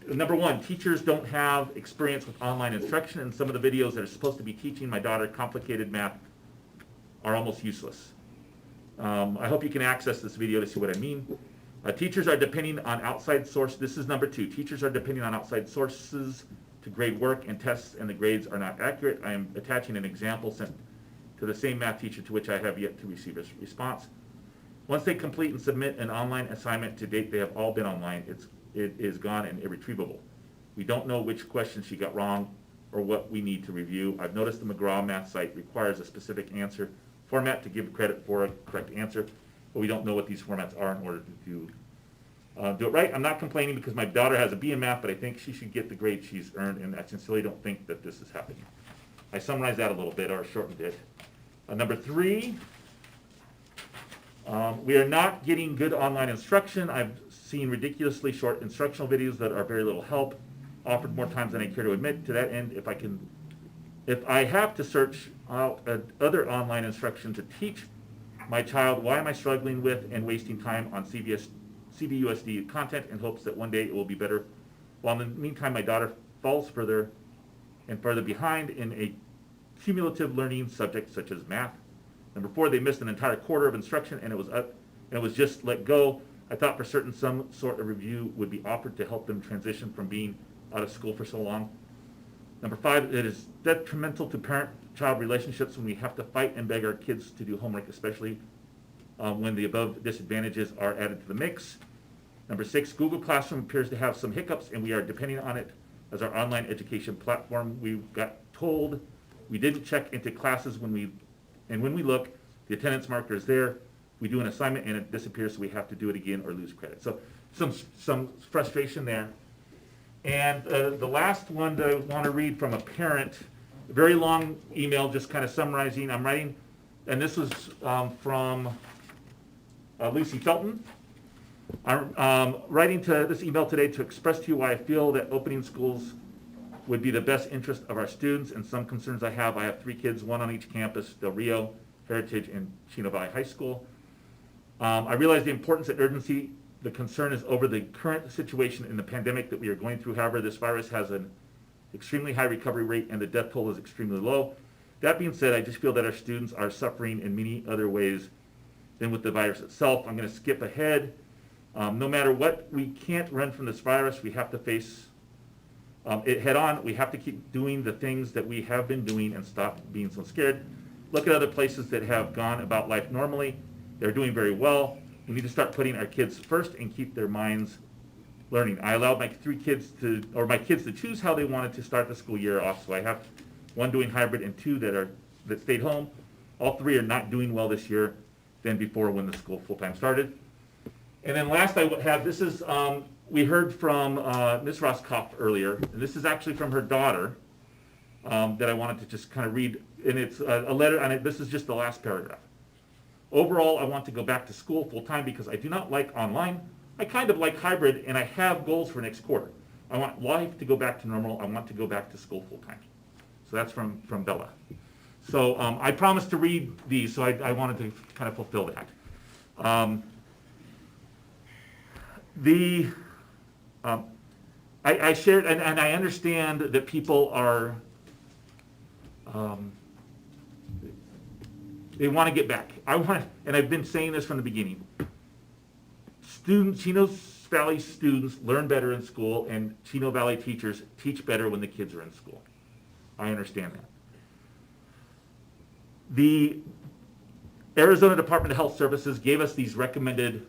Number 1, teachers don't have experience with online instruction, and some of the videos that are supposed to be teaching my daughter complicated math are almost useless. I hope you can access this video to see what I mean. Teachers are depending on outside sources. This is number 2. Teachers are depending on outside sources to grade work and tests, and the grades are not accurate. I am attaching an example sent to the same math teacher, to which I have yet to receive a response. Once they complete and submit an online assignment, to date they have all been online. It is gone and irretrievable. We don't know which questions she got wrong or what we need to review. I've noticed the McGraw math site requires a specific answer format to give credit for a correct answer, but we don't know what these formats are in order to do it right. I'm not complaining because my daughter has a B in math, but I think she should get the grade she's earned, and I sincerely don't think that this is happening. I summarized that a little bit, or shortened it. Number 3, we are not getting good online instruction. I've seen ridiculously short instructional videos that are very little help, offered more times than I care to admit. To that end, if I have to search out other online instruction to teach my child, why am I struggling with and wasting time on CBUSD content in hopes that one day it will be better, while in the meantime my daughter falls further and further behind in a cumulative learning subject such as math. Number 4, they missed an entire quarter of instruction and it was just let go. I thought for certain some sort of review would be offered to help them transition from being out of school for so long. Number 5, it is detrimental to parent-child relationships when we have to fight and beg our kids to do homework, especially when the above disadvantages are added to the mix. Number 6, Google Classroom appears to have some hiccups and we are depending on it as our online education platform. We got told we didn't check into classes when we look, the attendance marker is there. We do an assignment and it disappears, so we have to do it again or lose credit. So some frustration there. And the last one that I want to read from a parent, a very long email, just kind of summarizing. I'm writing, and this was from Lucy Felton. I'm writing to this email today to express to you why I feel that opening schools would be the best interest of our students and some concerns I have. I have 3 kids, 1 on each campus, Del Rio, Heritage, and Chino Valley High School. I realize the importance and urgency. The concern is over the current situation in the pandemic that we are going through. However, this virus has an extremely high recovery rate and the death toll is extremely low. That being said, I just feel that our students are suffering in many other ways than with the virus itself. I'm going to skip ahead. No matter what, we can't run from this virus. We have to face it head on. We have to keep doing the things that we have been doing and stop being so scared. Look at other places that have gone about life normally. They're doing very well. We need to start putting our kids first and keep their minds learning. I allowed my kids to choose how they wanted to start the school year off. So I have 1 doing hybrid and 2 that stayed home. All 3 are not doing well this year than before when the school full-time started. And then last I have, this is, we heard from Ms. Roskopf earlier, and this is actually from her daughter that I wanted to just kind of read. And it's a letter, and this is just the last paragraph. Overall, I want to go back to school full-time because I do not like online. I kind of like hybrid, and I have goals for next quarter. I want life to go back to normal. I want to go back to school full-time. So that's from Bella. So I promised to read these, so I wanted to kind of fulfill that. I shared, and I understand that people are, they want to get back. And I've been saying this from the beginning. Chino Valley students learn better in school, and Chino Valley teachers teach better when the kids are in school. I understand that. The Arizona Department of Health Services gave us these recommended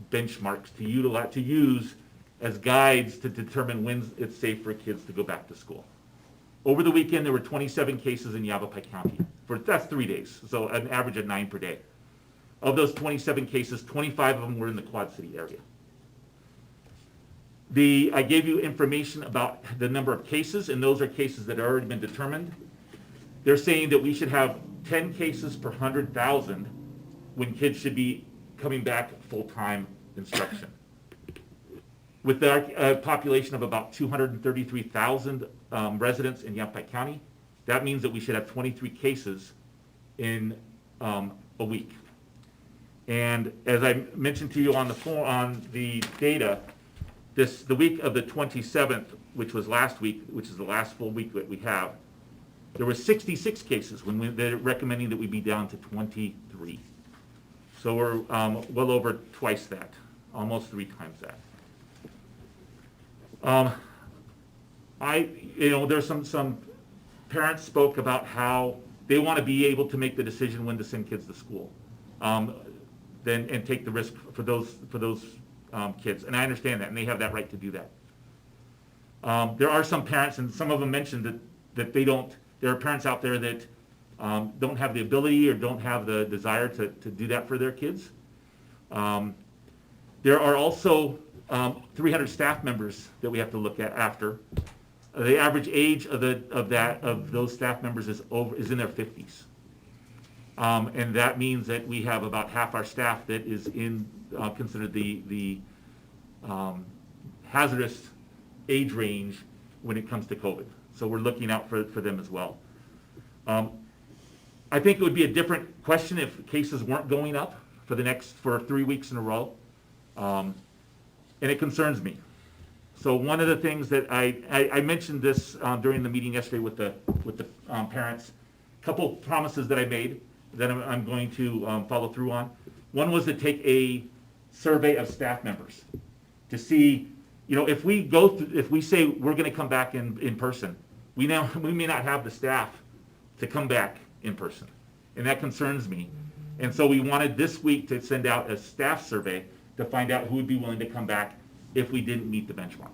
benchmarks to use as guides to determine when it's safe for kids to go back to school. Over the weekend, there were 27 cases in Yavapai County. That's 3 days, so an average of 9 per day. Of those 27 cases, 25 of them were in the Quad City area. I gave you information about the number of cases, and those are cases that have already been determined. They're saying that we should have 10 cases per 100,000 when kids should be coming back full-time instruction. With our population of about 233,000 residents in Yavapai County, that means that we should have 23 cases in a week. And as I mentioned to you on the data, the week of the 27th, which was last week, which is the last full week that we have, there were 66 cases when they're recommending that we be down to 23. So we're well over twice that, almost 3 times that. There's some parents spoke about how they want to be able to make the decision when to send kids to school, and take the risk for those kids. And I understand that, and they have that right to do that. There are some parents, and some of them mentioned that they don't. There are parents out there that don't have the ability or don't have the desire to do that for their kids. There are also 300 staff members that we have to look at after. The average age of those staff members is in their 50s, and that means that we have about half our staff that is considered the hazardous age range when it comes to COVID. So we're looking out for them as well. I think it would be a different question if cases weren't going up for 3 weeks in a row, and it concerns me. So one of the things that I mentioned this during the meeting yesterday with the parents, a couple promises that I made that I'm going to follow through on. One was to take a survey of staff members to see, if we say we're going to come back in person, we may not have the staff to come back in person, and that concerns me. And so we wanted this week to send out a staff survey to find out who would be willing to come back if we didn't meet the benchmarks.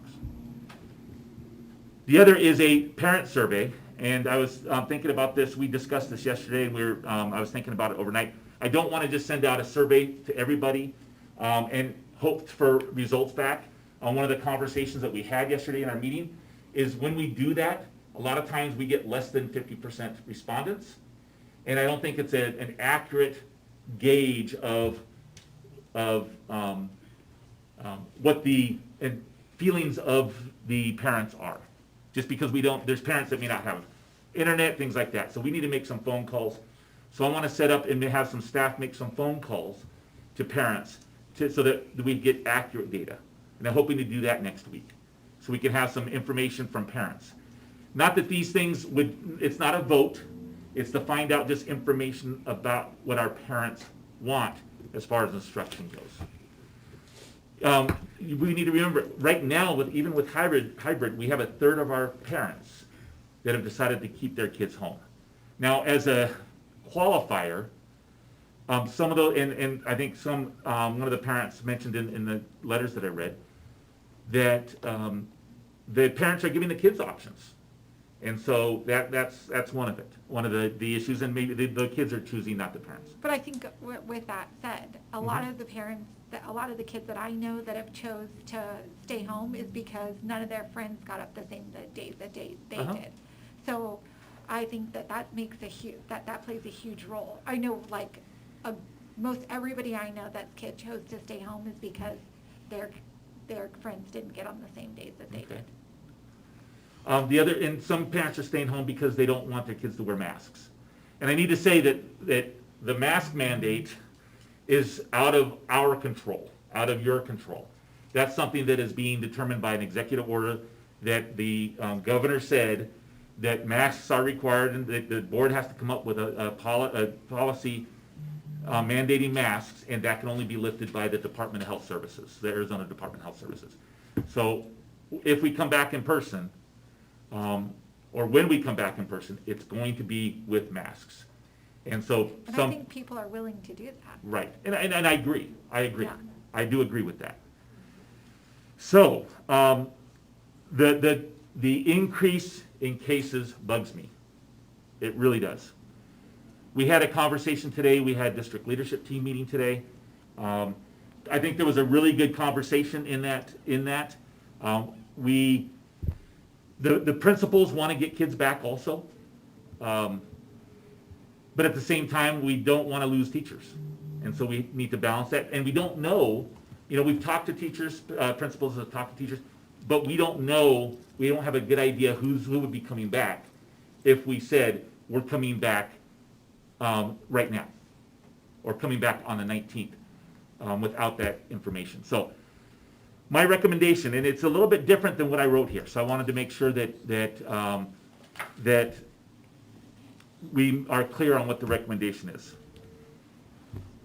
The other is a parent survey, and I was thinking about this. We discussed this yesterday, and I was thinking about it overnight. I don't want to just send out a survey to everybody and hope for results back. One of the conversations that we had yesterday in our meeting is when we do that, a lot of times we get less than 50% respondents, and I don't think it's an accurate gauge of what the feelings of the parents are. Just because there's parents that may not have internet, things like that. So we need to make some phone calls. So I want to set up and have some staff make some phone calls to parents so that we get accurate data. And I'm hoping to do that next week, so we can have some information from parents. Not that these things it's not a vote, it's to find out just information about what our parents want as far as instruction goes. We need to remember, right now, even with hybrid, we have a third of our parents that have decided to keep their kids home. Now, as a qualifier, some of those, and I think one of the parents mentioned in the letters that I read, that the parents are giving the kids options. And so that's one of it, one of the issues, and maybe the kids are choosing, not the parents. But I think with that said, a lot of the parents, a lot of the kids that I know that have chose to stay home is because none of their friends got up the same day that they did. So I think that makes that plays a huge role. I know most everybody I know that kid chose to stay home is because their friends didn't get on the same days that they did. And some parents are staying home because they don't want their kids to wear masks. And I need to say that the mask mandate is out of our control, out of your control. That's something that is being determined by an executive order that the governor said that masks are required, and that the board has to come up with a policy mandating masks, and that can only be lifted by the Department of Health Services, the Arizona Department of Health Services. So if we come back in person, or when we come back in person, it's going to be with masks. And so And I think people are willing to do that. Right, and I agree. Yeah. I do agree with that. So the increase in cases bugs me. It really does. We had a conversation today. We had district leadership team meeting today. I think there was a really good conversation in that. The principals want to get kids back also. But at the same time, we don't want to lose teachers. And so we need to balance that. And we don't know, we've talked to teachers, principals have talked to teachers, but we don't know, we don't have a good idea who would be coming back if we said we're coming back right now, or coming back on the 19th without that information. So my recommendation, and it's a little bit different than what I wrote here, so I wanted to make sure that we are clear on what the recommendation is.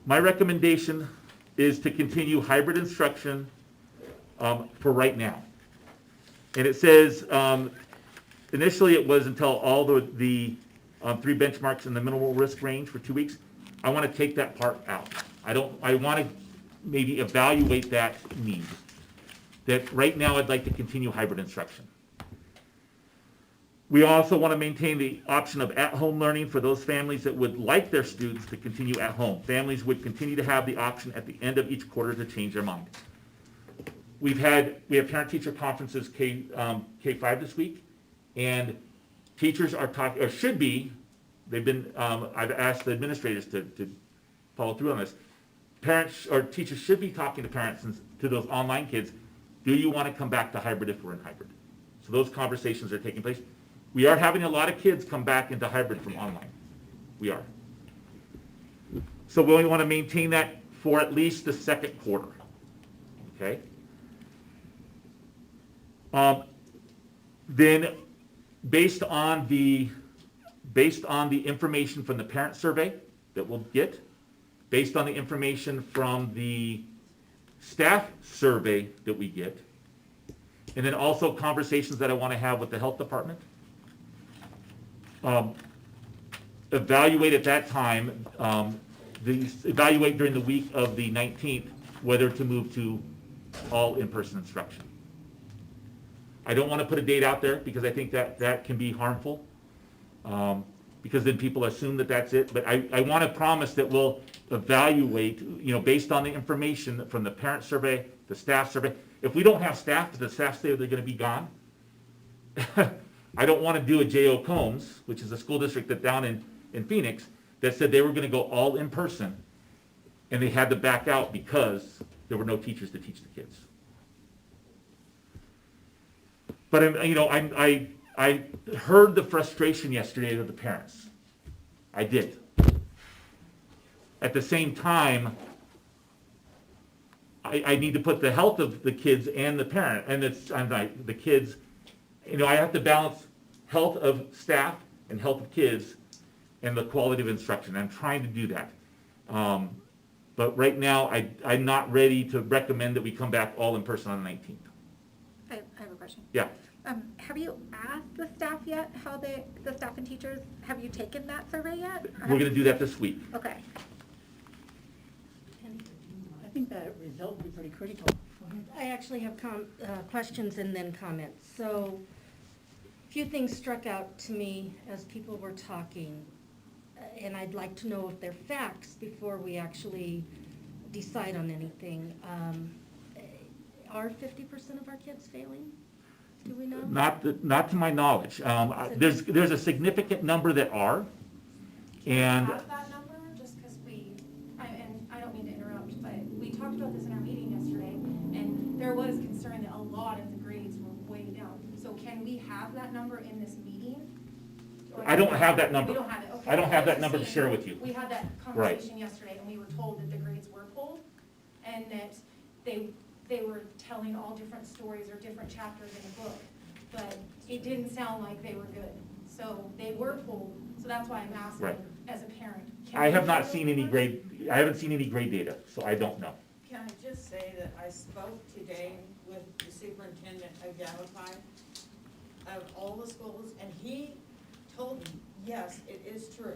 My recommendation is to continue hybrid instruction for right now. And it says, initially it was until all the 3 benchmarks in the minimal risk range for 2 weeks. I want to take that part out. I want to maybe evaluate that need. That right now I'd like to continue hybrid instruction. We also want to maintain the option of at-home learning for those families that would like their students to continue at home. Families would continue to have the option at the end of each quarter to change their mind. We have parent-teacher conferences K-5 this week, and teachers are talking, or should be, I've asked the administrators to follow through on this. Parents or teachers should be talking to parents and to those online kids, do you want to come back to hybrid if we're in hybrid? So those conversations are taking place. We are having a lot of kids come back into hybrid from online. We are. So we want to maintain that for at least the second quarter. Okay? Then based on the information from the parent survey that we'll get, based on the information from the staff survey that we get, and then also conversations that I want to have with the health department, evaluate at that time, evaluate during the week of the 19th whether to move to all in-person instruction. I don't want to put a date out there because I think that can be harmful, because then people assume that that's it. But I want to promise that we'll evaluate, based on the information from the parent survey, the staff survey. If we don't have staff, the staff say they're going to be gone. I don't want to do a J.O. Combs, which is a school district that down in Phoenix, that said they were going to go all in person, and they had to back out because there were no teachers to teach the kids. But I heard the frustration yesterday of the parents. I did. At the same time, I need to put the health of the kids and the parent, and the kids. I have to balance health of staff and health of kids and the quality of instruction. I'm trying to do that. But right now, I'm not ready to recommend that we come back all in person on the 19th. I have a question. Yeah. Have you asked the staff yet how the staff and teachers, have you taken that survey yet? We're going to do that this week. Okay. I think that result would be pretty critical. I actually have questions and then comments. So, a few things struck out to me as people were talking, and I'd like to know if they're facts before we actually decide on anything. Are 50% of our kids failing? Do we know? Not to my knowledge. There's a significant number that are, and. Have that number, just because and I don't mean to interrupt, but we talked about this in our meeting yesterday, and there was concern that a lot of the grades were way down. So can we have that number in this meeting? I don't have that number. We don't have it, okay. I don't have that number to share with you. We had that conversation yesterday, and we were told that the grades were pulled, and that they were telling all different stories or different chapters in the book, but it didn't sound like they were good. So they were pulled, so that's why I'm asking, Right. as a parent. I have not seen any grade. I haven't seen any grade data, so I don't know. Can I just say that I spoke today with the superintendent of Yavapai, of all the schools, and he told me, yes, it is true.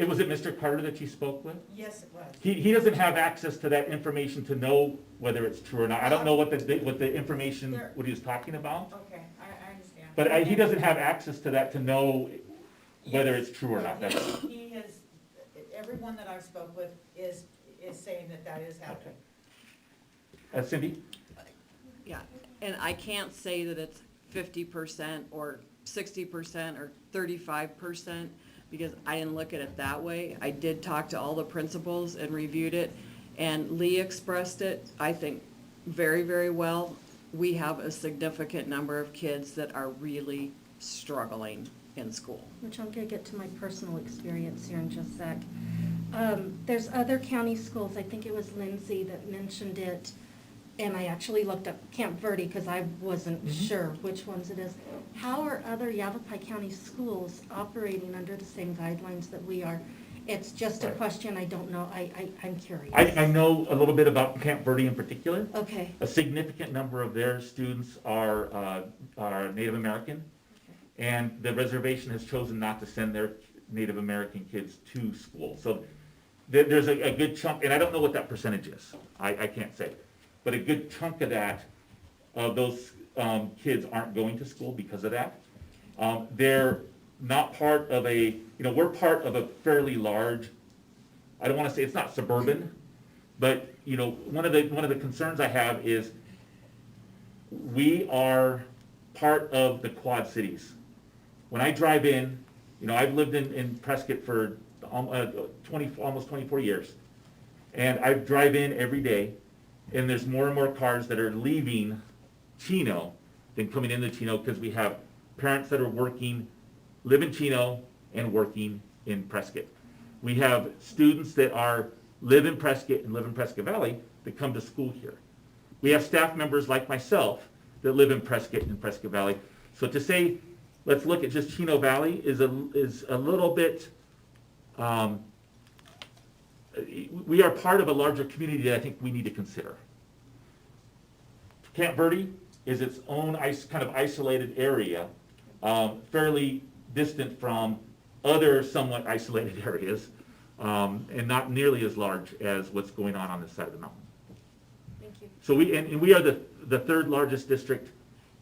Was it Mr. Carter that you spoke with? Yes, it was. He doesn't have access to that information to know whether it's true or not. I don't know what the information, what he was talking about. Okay, I understand. But he doesn't have access to that to know whether it's true or not. He is, everyone that I've spoke with is saying that is happening. Okay. Cindy? Yeah, and I can't say that it's 50% or 60% or 35%, because I didn't look at it that way. I did talk to all the principals and reviewed it, and Lee expressed it, I think, very, very well. We have a significant number of kids that are really struggling in school. Which I'm going to get to my personal experience here in just a sec. There's other county schools, I think it was Lindsay that mentioned it, and I actually looked up Camp Verde because I wasn't sure which ones it is. How are other Yavapai County schools operating under the same guidelines that we are? It's just a question, I don't know, I'm curious. I know a little bit about Camp Verde in particular. Okay. A significant number of their students are Native American, and the reservation has chosen not to send their Native American kids to school. So there's a good chunk, and I don't know what that percentage is. I can't say. But a good chunk of that, of those kids aren't going to school because of that. They're not part of we're part of a fairly large, I don't want to say it's not suburban, but one of the concerns I have is we are part of the Quad Cities. When I drive in, I've lived in Prescott for almost 24 years, and I drive in every day, and there's more and more cars that are leaving Chino than coming into Chino, because we have parents that are live in Chino and working in Prescott. We have students that live in Prescott and live in Prescott Valley that come to school here. We have staff members like myself that live in Prescott and Prescott Valley. So to say, let's look at just Chino Valley is a little bit, we are part of a larger community that I think we need to consider. Camp Verde is its own kind of isolated area, fairly distant from other somewhat isolated areas, and not nearly as large as what's going on this side of the mountain. Thank you. So we are the third largest district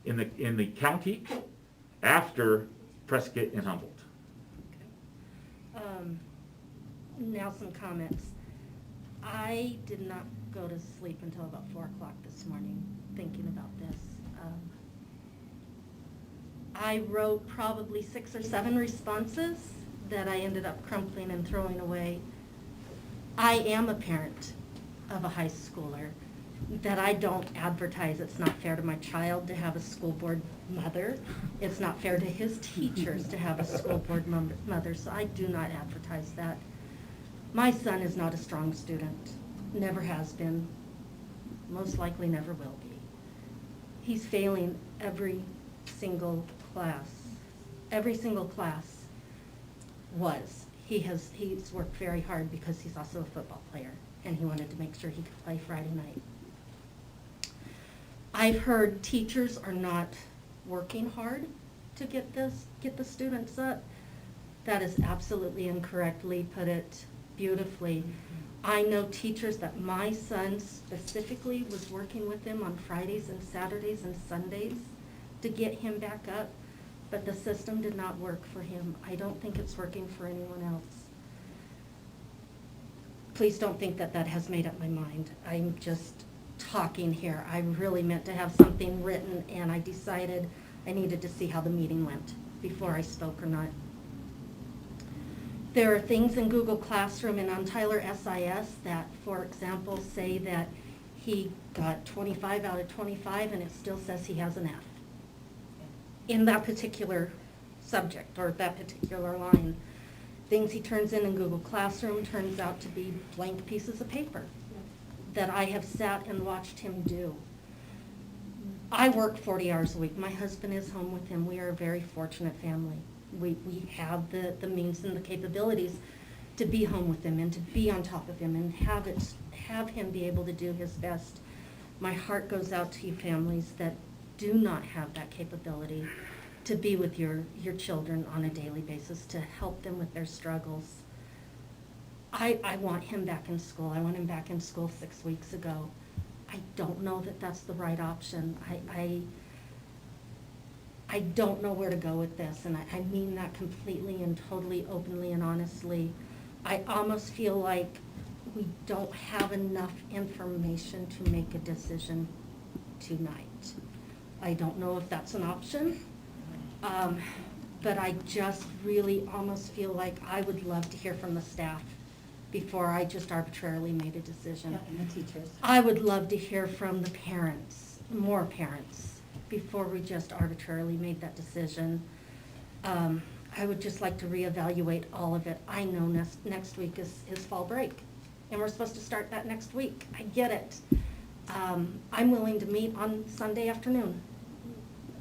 in the county after Prescott and Humboldt. Now some comments. I did not go to sleep until about 4 o'clock this morning thinking about this. I wrote probably 6 or 7 responses that I ended up crumpling and throwing away. I am a parent of a high schooler. That I don't advertise. It's not fair to my child to have a school board mother. It's not fair to his teachers to have a school board mother, so I do not advertise that. My son is not a strong student, never has been, most likely never will be. He's failing every single class. Every single class was. He's worked very hard because he's also a football player, and he wanted to make sure he could play Friday night. I've heard teachers are not working hard to get the students up. That is absolutely incorrect. Lee put it beautifully. I know teachers that my son specifically was working with them on Fridays and Saturdays and Sundays to get him back up, but the system did not work for him. I don't think it's working for anyone else. Please don't think that has made up my mind. I'm just talking here. I really meant to have something written, and I decided I needed to see how the meeting went before I spoke or not. There are things in Google Classroom and on Tyler SIS that, for example, say that he got 25 out of 25 and it still says he has an F in that particular subject or that particular line. Things he turns in Google Classroom turns out to be blank pieces of paper that I have sat and watched him do. I work 40 hours a week. My husband is home with him. We are a very fortunate family. We have the means and the capabilities to be home with him and to be on top of him and have him be able to do his best. My heart goes out to you families that do not have that capability to be with your children on a daily basis, to help them with their struggles. I want him back in school. I want him back in school 6 weeks ago. I don't know that that's the right option. I don't know where to go with this, and I mean that completely and totally openly and honestly. I almost feel like we don't have enough information to make a decision tonight. I don't know if that's an option, but I just really almost feel like I would love to hear from the staff before I just arbitrarily made a decision. Yeah, and the teachers. I would love to hear from the parents, more parents, before we just arbitrarily made that decision. I would just like to reevaluate all of it. I know next week is fall break, and we're supposed to start that next week. I get it. I'm willing to meet on Sunday afternoon.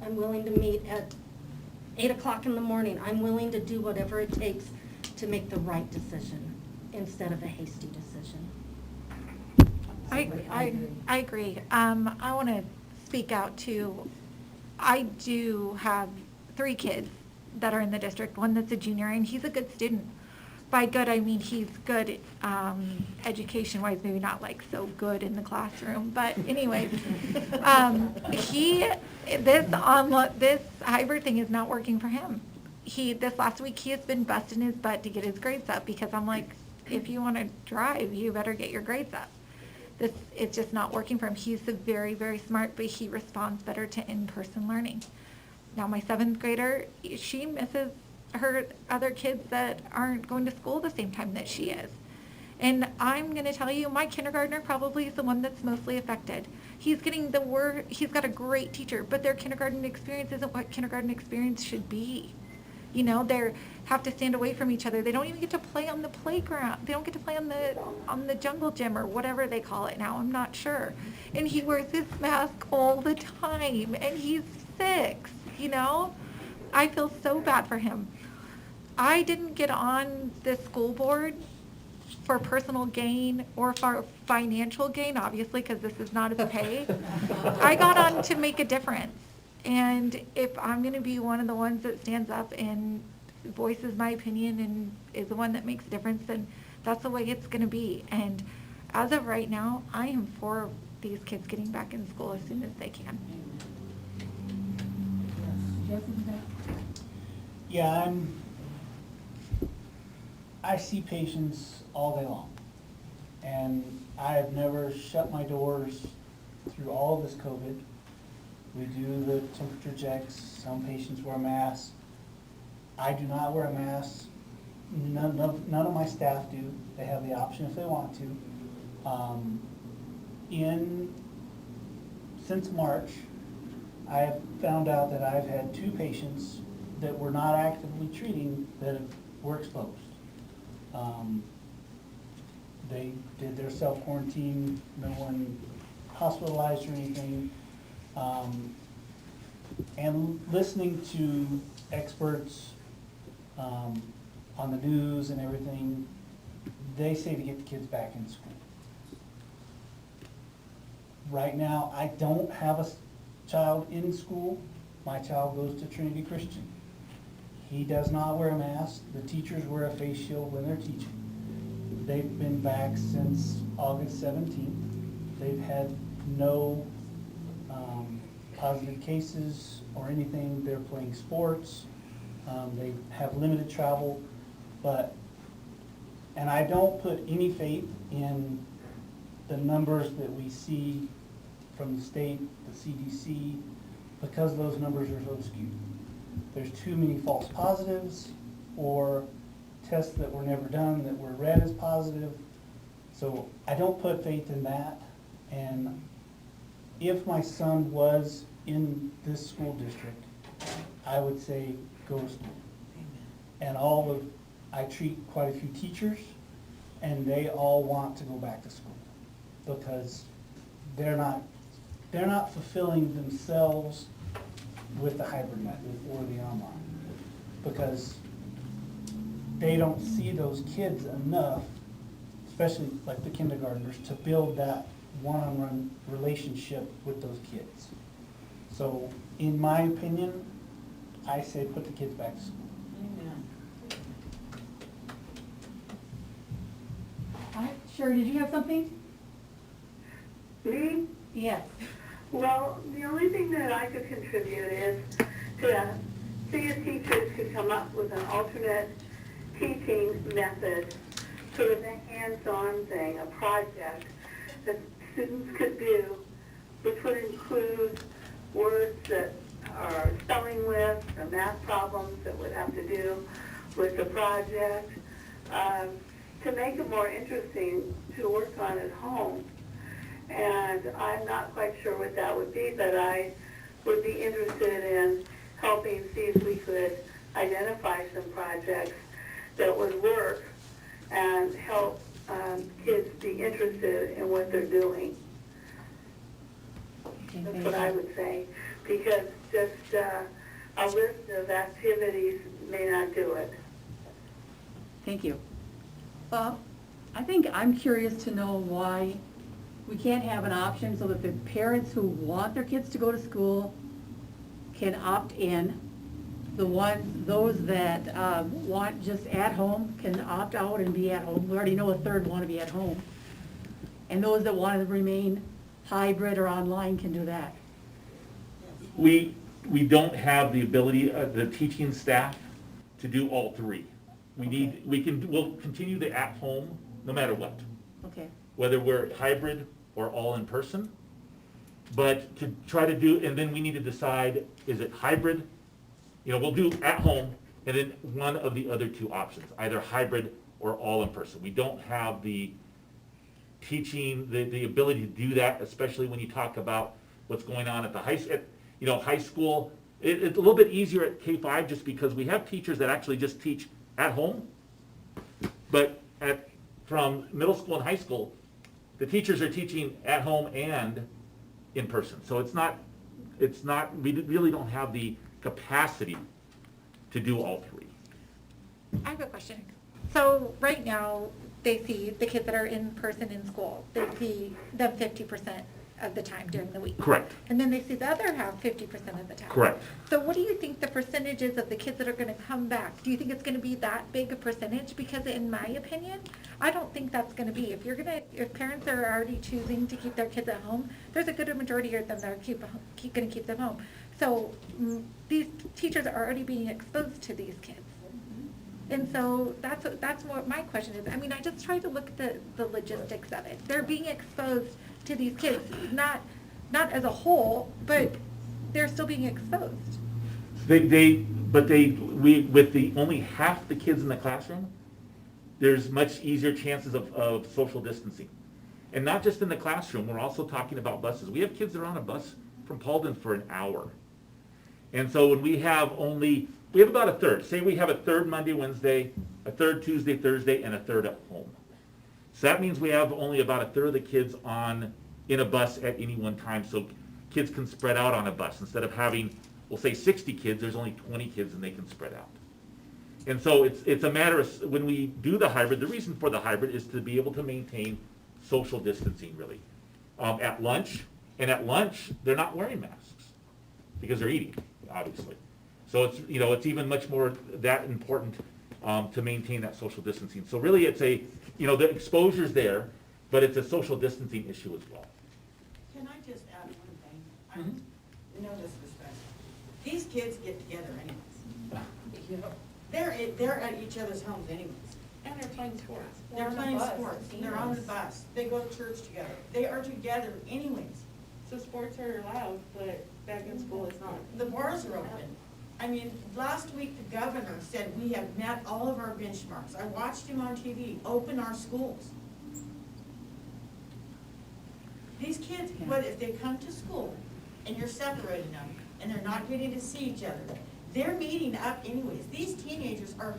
I'm willing to meet at 8 o'clock in the morning. I'm willing to do whatever it takes to make the right decision instead of a hasty decision. I agree. I want to speak out too. I do have 3 kids that are in the district, one that's a junior, and he's a good student. By good, I mean he's good education-wise, maybe not like so good in the classroom, but anyways, this hybrid thing is not working for him. This last week, he has been busting his butt to get his grades up, because I'm like, if you want to drive, you better get your grades up. It's just not working for him. He's very, very smart, but he responds better to in-person learning. Now, my 7th grader, she misses her other kids that aren't going to school the same time that she is. And I'm going to tell you, my kindergartner probably is the one that's mostly affected. He's getting he's got a great teacher, but their kindergarten experience isn't what kindergarten experience should be. You know, they have to stand away from each other. They don't even get to play on the playground. They don't get to play on the jungle gym or whatever they call it now. I'm not sure. And he wears his mask all the time, and he's 6, you know? I feel so bad for him. I didn't get on this school board for personal gain or for financial gain, obviously, because this is not his pay. I got on to make a difference. And if I'm going to be one of the ones that stands up and voices my opinion and is the one that makes a difference, then that's the way it's going to be. And as of right now, I am for these kids getting back in school as soon as they can. Yeah, I see patients all day long, and I have never shut my doors through all of this COVID. We do the temperature checks, some patients wear masks. I do not wear a mask. None of my staff do. They have the option if they want to. Since March, I have found out that I've had 2 patients that we're not actively treating that were exposed. They did their self-quarantine, no one hospitalized or anything. And listening to experts on the news and everything, they say to get the kids back in school. Right now, I don't have a child in school. My child goes to Trinity Christian. He does not wear a mask. The teachers wear a face shield when they're teaching. They've been back since August 17th. They've had no positive cases or anything. They're playing sports. They have limited travel, and I don't put any faith in the numbers that we see from the state, the CDC, because those numbers are so skewed. There's too many false positives or tests that were never done that were read as positive. So I don't put faith in that. And if my son was in this school district, I would say go to school. And I treat quite a few teachers, and they all want to go back to school because they're not fulfilling themselves with the hybrid method or the online, because they don't see those kids enough, especially like the kindergartners, to build that one-on-one relationship with those kids. So in my opinion, I say put the kids back to school. Sherry, did you have something? Me? Yes. Well, the only thing that I could contribute is to see if teachers could come up with an alternate teaching method, sort of a hands-on thing, a project that students could do, which would include words that are spelling lists or math problems that would have to do with the project, to make it more interesting to work on at home. And I'm not quite sure what that would be, but I would be interested in helping see if we could identify some projects that would work and help kids be interested in what they're doing. That's what I would say, because just a list of activities may not do it. Thank you. Bob, I think I'm curious to know why we can't have an option so that the parents who want their kids to go to school can opt in those that want just at home can opt out and be at home. We already know a third want to be at home. And those that want to remain hybrid or online can do that. We don't have the ability, the teaching staff, to do all three. We'll continue the at-home no matter what, Okay. whether we're hybrid or all in person. But to try to do, and then we need to decide, is it hybrid? We'll do at home and then one of the other two options, either hybrid or all in person. We don't have the teaching, the ability to do that, especially when you talk about what's going on at the high school. It's a little bit easier at K-5 just because we have teachers that actually just teach at home. But from middle school and high school, the teachers are teaching at home and in person. So we really don't have the capacity to do all three. I have a question. So right now, they see the kids that are in person in school, they see them 50% of the time during the week. Correct. And then they see the other half 50% of the time. Correct. So what do you think the percentages of the kids that are going to come back? Do you think it's going to be that big a percentage? Because in my opinion, I don't think that's going to be. If parents are already choosing to keep their kids at home, there's a good majority of them that are going to keep them home. So these teachers are already being exposed to these kids. And so that's what my question is. I mean, I just try to look at the logistics of it. They're being exposed to these kids, not as a whole, but they're still being exposed. With the only half the kids in the classroom, there's much easier chances of social distancing. And not just in the classroom, we're also talking about buses. We have kids that are on a bus from Paulden for an hour. And so when we have about a third. Say we have a third Monday, Wednesday, a third Tuesday, Thursday, and a third at home. So that means we have only about a third of the kids in a bus at any one time, so kids can spread out on a bus. Instead of having, we'll say 60 kids, there's only 20 kids and they can spread out. And so it's a matter of, when we do the hybrid, the reason for the hybrid is to be able to maintain social distancing, really. At lunch, they're not wearing masks because they're eating, obviously. So it's even much more that important to maintain that social distancing. So really it's the exposure's there, but it's a social distancing issue as well. Can I just add one thing? No disrespect. These kids get together anyways. They're at each other's homes anyways. And they're playing sports. They're playing sports. They're on the bus. They go to church together. They are together anyways. So sports are allowed, but back in school it's not. The bars are open. I mean, last week the governor said we have met all of our benchmarks. I watched him on TV, open our schools. These kids, if they come to school and you're separating them and they're not getting to see each other, they're meeting up anyways. These teenagers are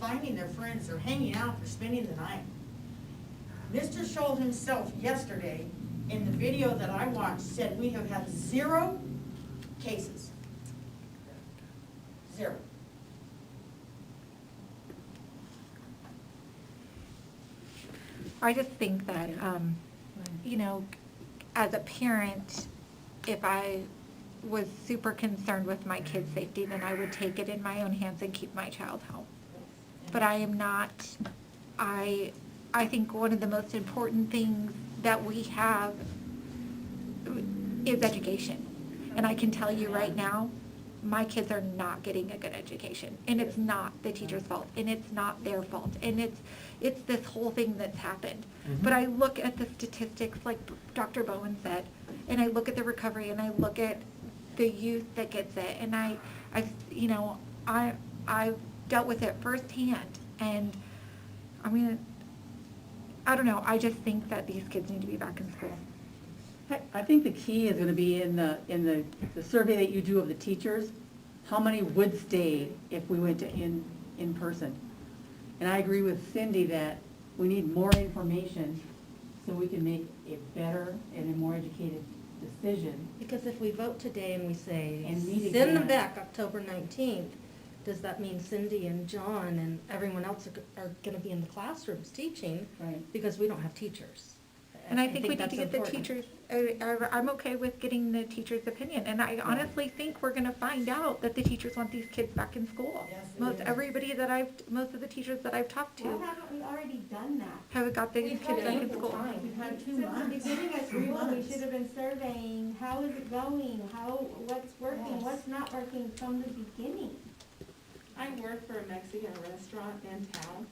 finding their friends, they're hanging out, they're spending the night. Mr. Scholl himself yesterday, in the video that I watched, said we have had 0 cases. 0. I just think that, as a parent, if I was super concerned with my kid's safety, then I would take it in my own hands and keep my child home. But I am not. I think one of the most important things that we have is education. And I can tell you right now, my kids are not getting a good education. And it's not the teacher's fault. And it's not their fault. And it's this whole thing that's happened. But I look at the statistics, like Dr. Bowen said, and I look at the recovery, and I look at the youth that gets it. And I've dealt with it firsthand. And I mean, I don't know. I just think that these kids need to be back in school. I think the key is going to be in the survey that you do of the teachers, how many would stay if we went to in person. And I agree with Cindy that we need more information so we can make a better and a more educated decision. Because if we vote today and we say, And meet send them again. back October 19th, does that mean Cindy and John and everyone else are going to be in the classrooms teaching? Right. Because we don't have teachers. And I think we need that's to get the important. teachers, I'm okay with getting the teacher's opinion, and I honestly think we're gonna find out that the teachers want these kids back in school. Most of the teachers that I've talked Why to haven't we already done that? have got these kids back in school. We've had 2 months. Since the beginning of school, we should have been surveying, how is it going, what's working, what's not working from the beginning. I work for a Mexican restaurant in town.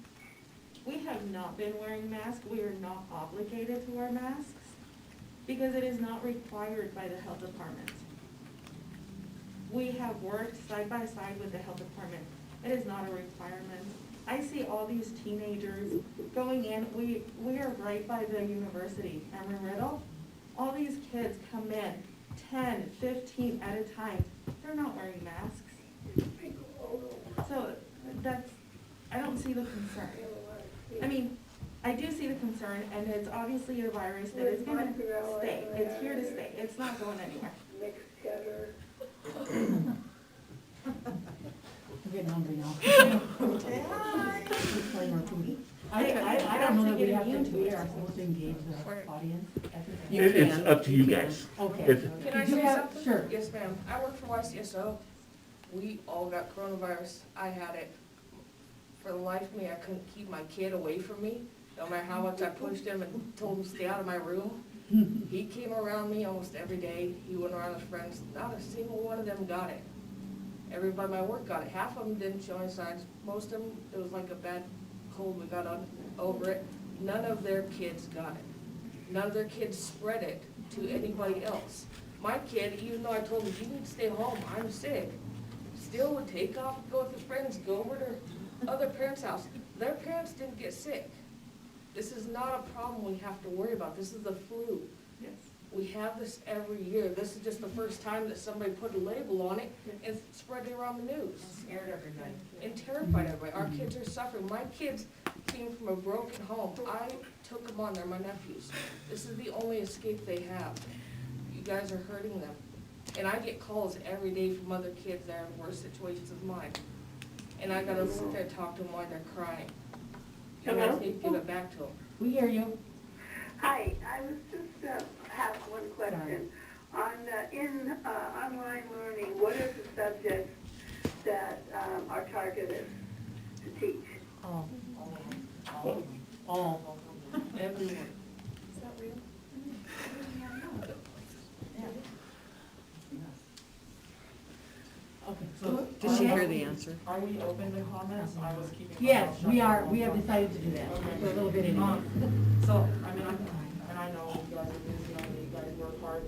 We have not been wearing masks. We are not obligated to wear masks because it is not required by the health department. We have worked side by side with the health department. It is not a requirement. I see all these teenagers going in. We are right by the university, Amarillo. All these kids come in 10, 15 at a time. They're not wearing masks. So I don't see the concern. I mean, I do see the concern, and it's obviously a virus that is going to stay. It's here to stay. It's not going anywhere. Mixed cheddar. I'm getting hungry now. I don't know that we are supposed to engage the audience. It's up to you guys. Okay. It's- Can I Did you say have- something? Sure. Yes, ma'am. I work for YCSO. We all got coronavirus. I had it. For the life of me, I couldn't keep my kid away from me, no matter how much I pushed him and told him to stay out of my room. He came around me almost every day. He went around his friends. Not a single one of them got it. Everybody at my work got it. Half of them didn't show any signs. Most of them, it was like a bad cold. We got over it. None of their kids got it. None of their kids spread it to anybody else. My kid, even though I told him, you need to stay home, I'm sick, still would take off, go with his friends, go over to other parents' house. Their parents didn't get sick. This is not a problem we have to worry about. This is the flu. Yes. We have this every year. This is just the first time that somebody put a label on it and spread it around the news. Scared everybody. And terrified everybody. Our kids are suffering. My kids came from a broken home. I took them on. They're my nephews. This is the only escape they have. You guys are hurting them. And I get calls every day from other kids that are in worse situations than mine. And I gotta sit there and talk to them while they're crying. You guys need to give it back to them. We hear you. Hi, I was just, have one question. In online learning, what are the subjects that are targeted to teach? All. Everyone. Is that real? Okay, so. Did she hear the answer? Are we open to comments? I was keeping. my Yes, mouth shut we the are. whole We have time. decided to do that. For a little bit anyway. So, I mean, and I know you guys are busy, I know you guys work hard.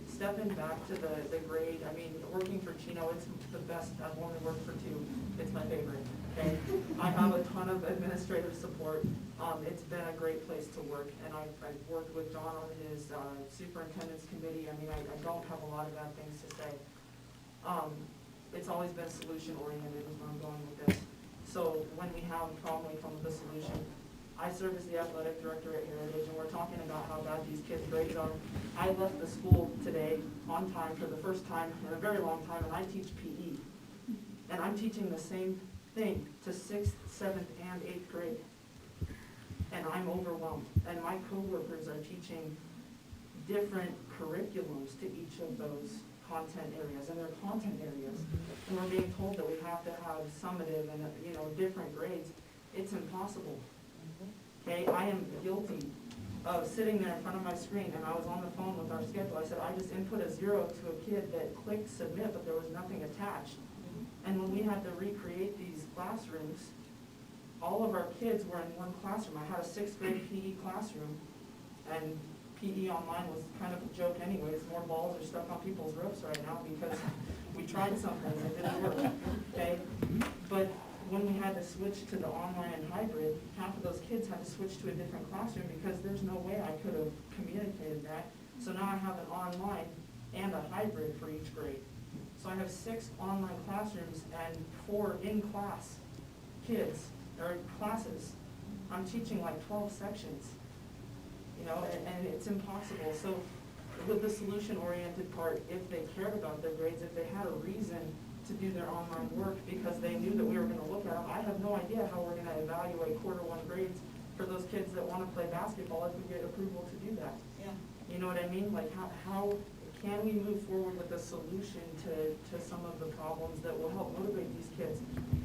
Stepping back to the grade, I mean, working for Chino, it's the best. I've only worked for 2. It's my favorite, okay? I have a ton of administrative support. It's been a great place to work, and I've worked with John on his superintendent's committee. I mean, I don't have a lot of bad things to say. It's always been solution oriented is where I'm going with this. So when we have a problem, we come with a solution. I serve as the athletic director at Heritage, and we're talking about how bad these kids' grades are. I left the school today on time for the first time in a very long time, and I teach PE. And I'm teaching the same thing to 6th, 7th, and 8th grade. And I'm overwhelmed. And my coworkers are teaching different curriculums to each of those content areas, and they're content areas. And we're being told that we have to have summative and, different grades. It's impossible. Okay, I am guilty of sitting there in front of my screen, and I was on the phone with our schedule. I said, I just input a 0 to a kid that clicked submit, but there was nothing attached. And when we had to recreate these classrooms, all of our kids were in one classroom. I had a 6th grade PE classroom, and PE online was kind of a joke anyways. More balls are stuck on people's roofs right now because we tried something and it didn't work, okay? But when we had to switch to the online and hybrid, half of those kids had to switch to a different classroom because there's no way I could have communicated that. So now I have an online and a hybrid for each grade. So I have 6 online classrooms and 4 in-class kids, or classes. I'm teaching like 12 sections, and it's impossible. So with the solution-oriented part, if they cared about their grades, if they had a reason to do their online work because they knew that we were gonna look at them, I have no idea how we're gonna evaluate quarter 1 grades for those kids that wanna play basketball if we get approval to do that. Yeah. You know what I mean? Like, how can we move forward with a solution to some of the problems that will help motivate these kids?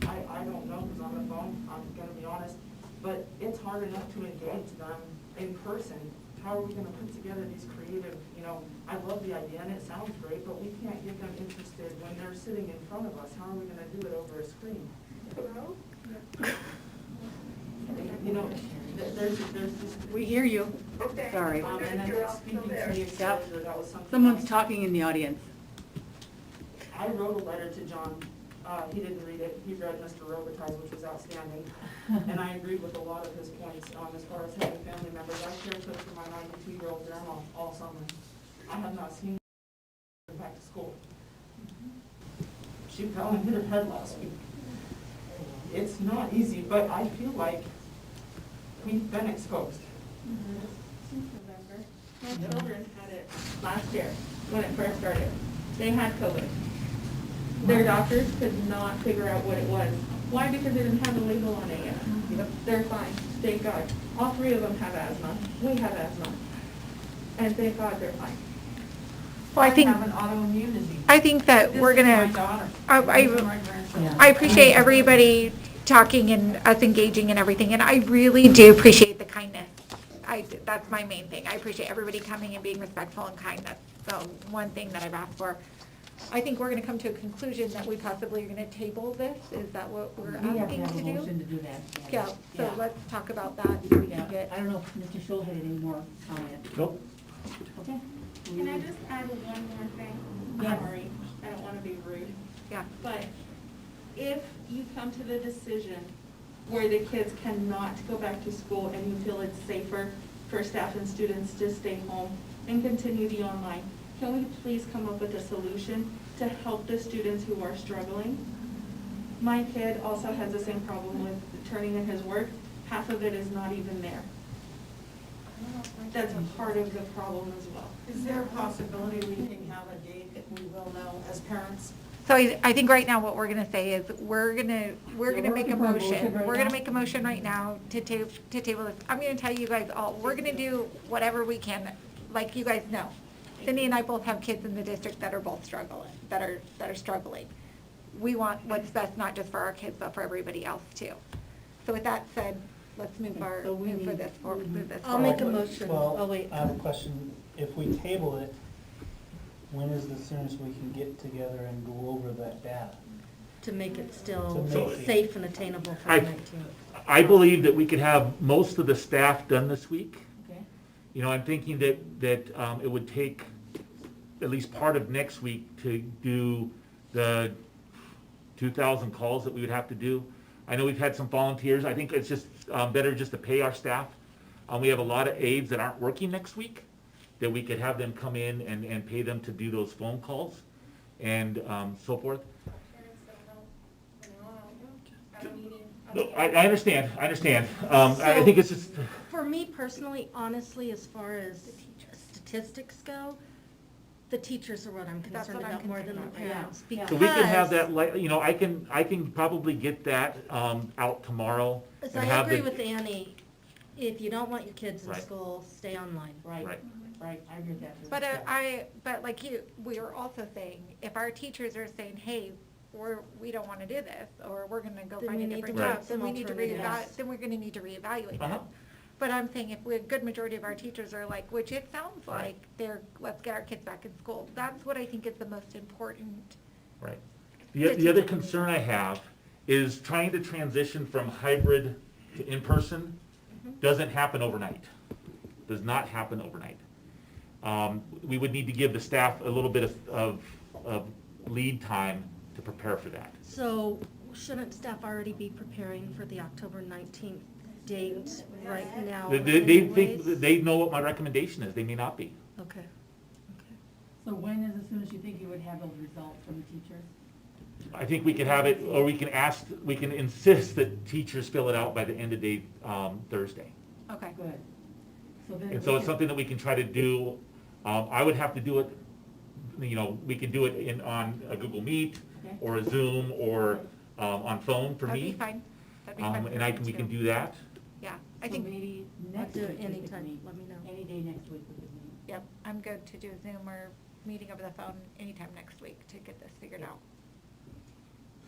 I don't know, because on the phone, I'm gonna be honest, but it's hard enough to engage them in person. How are we gonna put together these creative, I love the idea and it sounds great, but we can't get them interested when they're sitting in front of us. How are we gonna do it over a screen? There's just. We hear you. Sorry. And then speaking to the exposure, that was something. Someone's talking in the audience. I wrote a letter to John. He didn't read it. He read Mr. Robitaille's, which was outstanding. And I agreed with a lot of his points as far as having family members. I cared for my 92-year-old grandma all summer. I have not seen her back to school. She fell and hit her head last week. It's not easy, but I feel like we've been exposed. My children had it last year when it first started. They had COVID. Their doctors could not figure out what it was. Why? Because they didn't have a label on it yet. They're fine, thank God. All three of them have asthma. We have asthma. And thank God they're fine. Well, I think, have an autoimmune disease. I think that This we're is my gonna, daughter. I These are my grandchildren. I appreciate everybody talking and us engaging and everything, and I really do appreciate the kindness. That's my main thing. I appreciate everybody coming and being respectful and kind. That's the one thing that I've asked for. I think we're gonna come to a conclusion that we possibly are gonna table this. Is that what we're asking to do? to do that. Yeah, so Yeah. let's talk about that. So we can Yeah, get, I don't know if Mr. Scholl had any more comment. Nope. Okay. Can I just add one more thing? Yeah. Sorry, I don't want to be rude. yeah. But if you come to the decision where the kids cannot go back to school and you feel it's safer for staff and students to stay home and continue the online, can we please come up with a solution to help the students who are struggling? My kid also has the same problem with turning in his work. Half of it is not even there. That's part of the problem as well. Is there a possibility we can have a date that we will know as parents? So I think right now what we're gonna say is we're gonna make a motion. We're gonna make a motion right now to table this. I'm gonna tell you guys all, we're gonna do whatever we can, like you guys know. Cindy and I both have kids in the district that are both struggling, that are struggling. We want what's best, not just for our kids, but for everybody else too. So with that said, let's move this forward. I'll make a motion. Well, Oh, wait. I have a question. If we table it, when is the soonest we can get together and go over that data? To make it still To make it- safe and attainable for I- the 19th. I believe that we could have most of the staff done this week. Okay. I'm thinking that it would take at least part of next week to do the 2,000 calls that we would have to do. I know we've had some volunteers. I think it's just better just to pay our staff. We have a lot of aides that aren't working next week, that we could have them come in and pay them to do those phone calls and so forth. No, I understand. I think it's just, For me personally, honestly, as far as statistics go, the teachers are what I'm That's concerned what I'm about more than the concerned about, parents. yeah. so we can have Because- that, I can probably get that out tomorrow. So and I have agree the- with Annie, if you don't want your kids in Right. school, stay online. Right. Right, I agree with that. But like you, we are also saying, if our teachers are saying, hey, we don't wanna do this, or we're gonna go Then find we a need different to job, find then some we need to alternatives. then we're gonna need to reevaluate Uh-huh. it. But I'm saying if a good majority of our teachers are like, which it sounds Right. like, let's get our kids back in school, that's what I think is the most important. Right. The other concern I have is trying to transition from hybrid to in-person doesn't happen overnight. Does not happen overnight. We would need to give the staff a little bit of lead time to prepare for that. So shouldn't staff already be preparing for the October 19th date right now They think, anyways? they know what my recommendation is, they may not be. Okay. So when is as soon as you think you would have those results from the teachers? I think we could have it, or we can insist that teachers fill it out by the end of day, Thursday. Okay. Good. So then And so it's something that we can try to do. I would have to do it, we can do it on a Google Meet Okay. or a Zoom or on phone for That'd me. be fine. That'd be fine. And we can do that. Yeah, I So think, maybe I'll next do week it we could anytime, meet. let me know. Any day next week we could meet. Yep, I'm good to do Zoom or meeting over the phone anytime next week to get this figured out.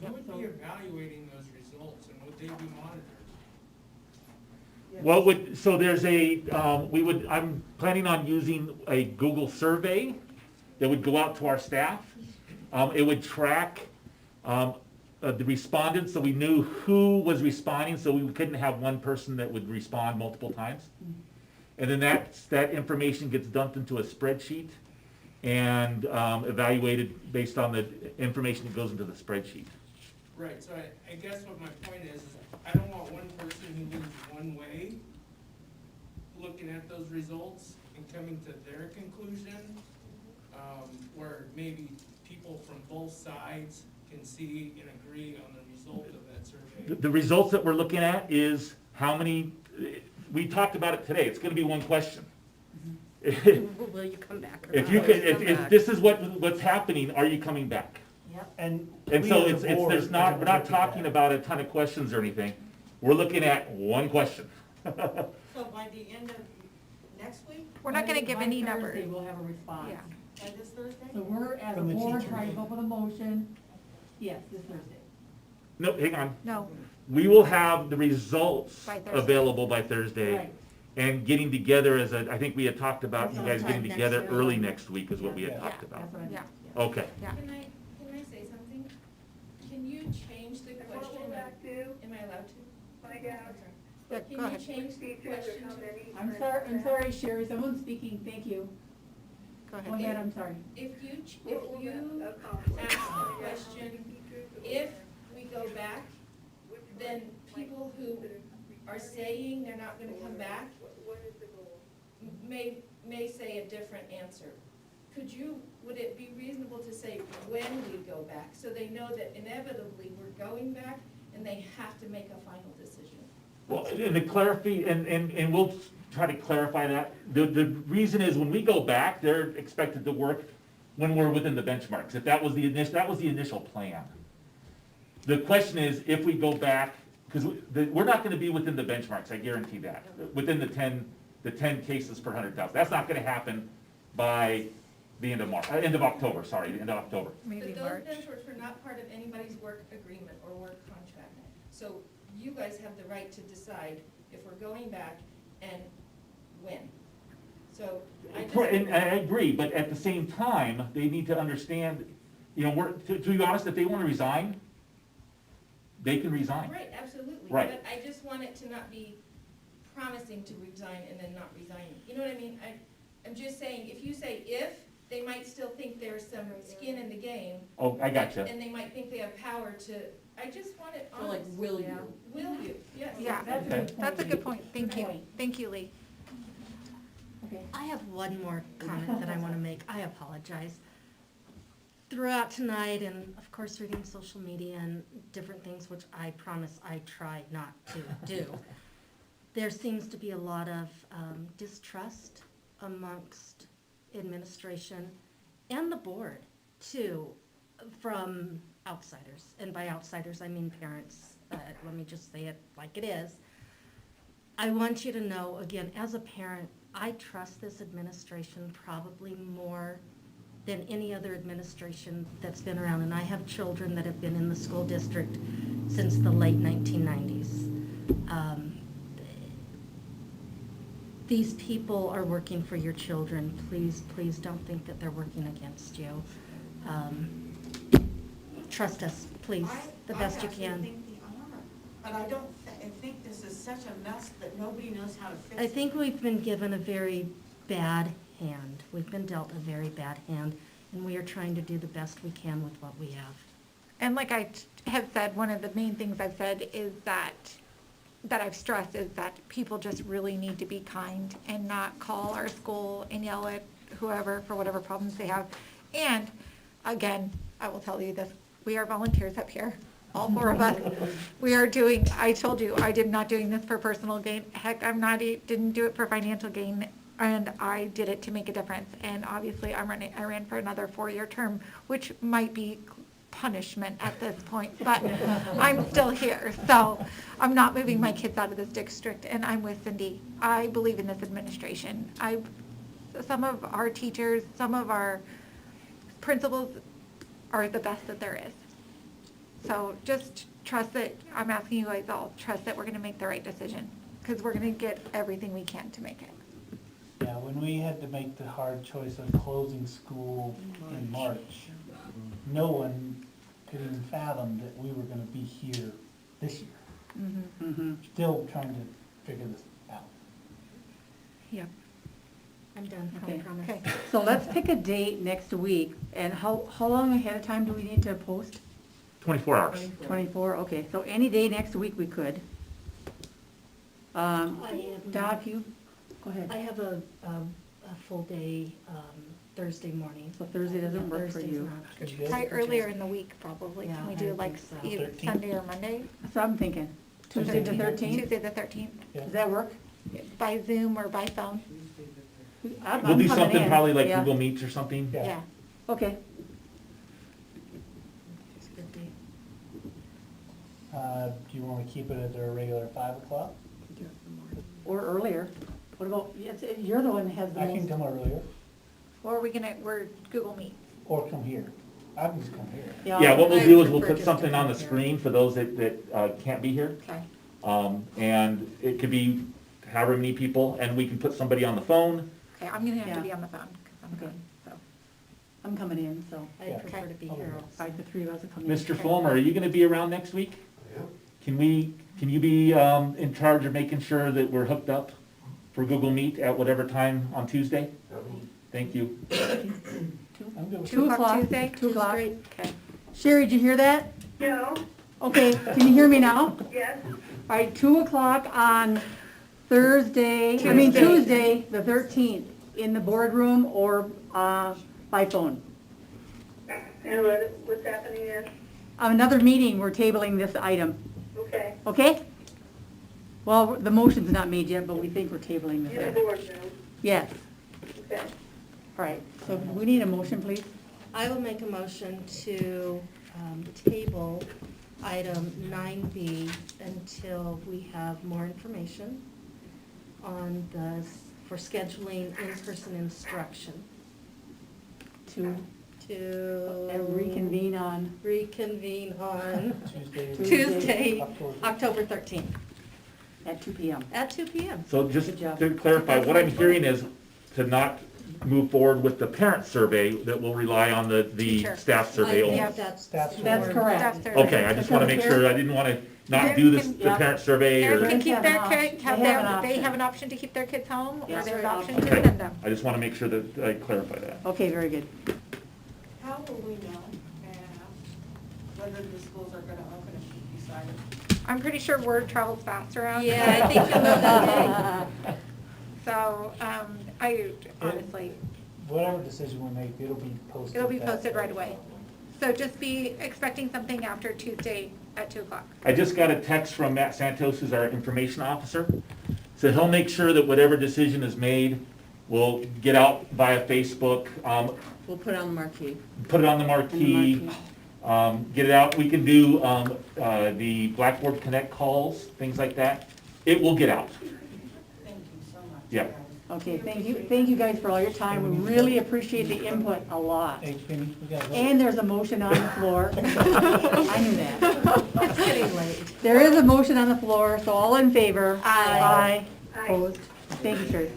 Who would be evaluating those results, and would they be monitored? What would, so there's I'm planning on using a Google survey that would go out to our staff. It would track the respondents, so we knew who was responding, so we couldn't have one person that would respond multiple times. And then that information gets dumped into a spreadsheet and evaluated based on the information that goes into the spreadsheet. Right, so I guess what my point is I don't want one person who leans one way looking at those results and coming to their conclusion, where maybe people from both sides can see and agree on the result of that survey. The results that we're looking at is how many, we talked about it today, it's gonna be one question. Will you come back or If not? you can, if this is what's happening, are you coming back? And And we so as a it's, board there's are not, gonna we're not look at talking that. about a ton of questions or anything. We're looking at one question. So by the end of next week? We're not gonna give any By numbers. Thursday, we'll have a response. Yeah. By this Thursday? So we're, as a From the board, teachers. trying to come up with a motion, yes, this Thursday. No, hang on. No, We will have the results By Thursday. available by Thursday. Right. And getting together I think we had talked about you guys Sometime getting next together week. early next week is what we had Yeah. talked about. That's what I mean. Yeah. Okay. yeah. Can I say something? Can you change the question? Am I allowed to? Yeah, Can go you aheed. change the question to? I'm sorry, Sherry, someone's speaking, thank you. Go Go ahead. ahead, I'm sorry. If you ask the question, if we go back, then people who are saying they're not gonna come back may say a different answer. Would it be reasonable to say when we go back, so they know that inevitably we're going back and they have to make a final decision? Well, and to clarify, and we'll try to clarify that. The reason is when we go back, they're expected to work when we're within the benchmarks. If that was the initial plan. The question is, if we go back, because we're not gonna be within the benchmarks, I guarantee that, within the 10 cases per 100,000. That's not gonna happen by the end of October. Maybe But March. those benchmarks were not part of anybody's work agreement or work contract. So you guys have the right to decide if we're going back and when. So I just. And I agree, but at the same time, they need to understand, to be honest, if they wanna resign, they can resign. Right, absolutely. Right. But I just want it to not be promising to resign and then not resigning. You know what I mean? I'm just saying, if you say if, they might still think there's some skin in the game. Oh, I gotcha. And they might think they have power to, I just want it So like, honest. will you? Will you? Yes. Yeah, That's a good point. that's a good point. Thank you. point. Thank you, Lee. Okay. I have one more comment that I want to make. I apologize. Throughout tonight, and of course reading social media and different things, which I promise I try not to do, there seems to be a lot of distrust amongst administration and the board, too, from outsiders. And by outsiders, I mean parents. Let me just say it like it is. I want you to know, again, as a parent, I trust this administration probably more than any other administration that's been around. And I have children that have been in the school district since the late 1990s. These people are working for your children. Please, please don't think that they're working against you. Trust us, please, the best you I can. actually think they are, but I don't, I think this is such a mess that nobody knows how to fix it. I think we've been given a very bad hand. We've been dealt a very bad hand, and we are trying to do the best we can with what we have. And like I have said, one of the main things I've said is that I've stressed is that people just really need to be kind and not call our school and yell at whoever for whatever problems they have. And again, I will tell you this, we are volunteers up here, all four of us. We are doing, I told you, I did not doing this for personal gain. Heck, didn't do it for financial gain, and I did it to make a difference. And obviously, I ran for another 4-year term, which might be punishment at this point, but I'm still here. So I'm not moving my kids out of this district, and I'm with Cindy. I believe in this administration. some of our teachers, some of our principals are the best that there is. So just trust that, I'm asking you guys all, trust that we're gonna make the right decision, because we're gonna get everything we can to make it. Yeah, when we had to make the hard choice of closing school in March, no one could even fathom that we were gonna be here this year. Still trying to figure this out. Yep. I'm done, I Okay. promise. Okay. So let's pick a date next week, and how long ahead of time do we need to post? 24 hours. 24, okay, so any day next week we could. Dot, you, go I ahead. have a full day Thursday morning. So Thursday doesn't work for Thursday's you. not- Try earlier in the week, probably. Yeah, Can we I do would like think so. either 13th? Sunday or Monday? So I'm thinking, Tuesday the 13th, Tuesday the 13th, does that work? by Zoom or by phone? I'm We'll do coming something in, probably like yeah. Google Meets or something. Yeah. Yeah. Okay, It's a good day. Do you wanna keep it at our regular 5 o'clock? or earlier. What about, you're the one that has the I can most. come earlier, Or are we gonna, we're Google Meet? or come here. I can just come here. Yeah, what we'll do is we'll prefer put just something to on the come here. screen for those that can't be here. Okay. And it could be however many people, and we can put somebody on the phone. Okay, I'm gonna have Yeah. to be on the phone, because I'm Okay. gone, so. I'm coming in, so, Yeah. I'd prefer to be here also. all right, the three of us are coming in. Mr. Fulmer, are you gonna be around next week? Can you be in charge of making sure that we're hooked up for Google Meet at whatever time on Tuesday? Thank you. I'm good with 2 o'clock, Tuesday? 2 o'clock. Okay. Sherry, did you hear that? No, Okay, can you hear me now? yes, All right, 2 o'clock on Tuesday, the 13th, in the boardroom or by phone. and what's happening is, Another meeting, we're tabling this item, okay, okay? Well, the motion's not made yet, but we think we're tabling this in the item. boardroom, Yes, okay. all right, so we need a motion, please. I will make a motion to table item 9B until we have more information on for scheduling in-person instruction. To To reconvene on, reconvene on Tuesday, Tuesday, October 13th, at 2 PM. at 2 PM. So just Good job. to clarify, what I'm hearing is to not move forward with the parent survey, that will rely on the Teacher. staff survey I only. think that's. That's That's correct. Staff survey. Okay, I just wanna make sure, I didn't wanna not do this, the Yeah. parent survey Parents or, can keep their They kid, have an they option. have an option to keep their kids home, or Yes. there's an option to okay, send them. I just wanna make sure that I clarify that. Okay, very good. How will we know whether the schools are gonna open and keep decided? I'm pretty sure word travels fast around. Yeah, I think you'll know that So, I honestly, Whatever decision we make, it'll be posted. it'll be that posted day. right away. So just be expecting something after Tuesday at 2 o'clock. I just got a text from Matt Santos, who's our information officer. So he'll make sure that whatever decision is made will get out via Facebook, We'll put it on the marquee. put it on the marquee, get it out. We can do the Blackboard Connect calls, things like that. It will get out. Thank you so much. Yeah. Okay, thank you guys for all your time, we really appreciate the input a lot. Hey, Penny, we gotta go. And there's a motion on the floor. I knew that. It's getting late. There is a motion on the floor, so all in favor? Aye. Aye. Opposed? Thank you, Sherry.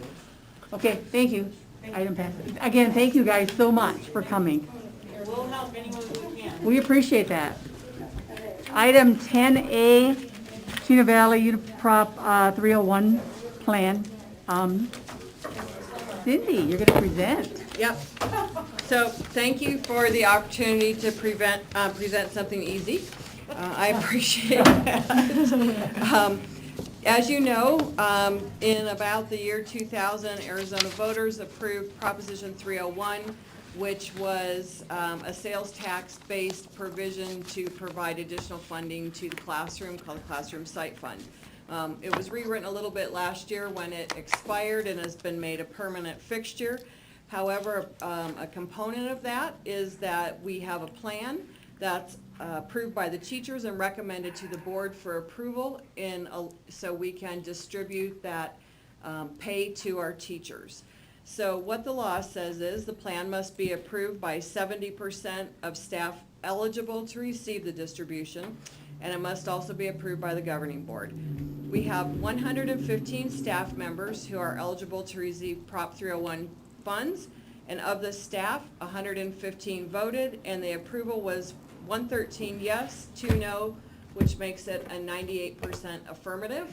Okay, thank you. Item passes. Again, thank you guys so much for coming. We'll help anyone we can. We appreciate that. Item 10A, Chino Valley Uniprop 301 plan. Cindy, you're going to present. Yep. So thank you for the opportunity to present something easy. I appreciate that. As you know, in about the year 2000, Arizona voters approved Proposition 301, which was a sales tax-based provision to provide additional funding to the classroom called the Classroom Site Fund. It was rewritten a little bit last year when it expired and has been made a permanent fixture. However, a component of that is that we have a plan that's approved by the teachers and recommended to the board for approval so we can distribute that pay to our teachers. So what the law says is the plan must be approved by 70% of staff eligible to receive the distribution, and it must also be approved by the governing board. We have 115 staff members who are eligible to receive Prop 301 funds, and of the staff, 115 voted, and the approval was 113 yes, 2 no, which makes it a 98% affirmative.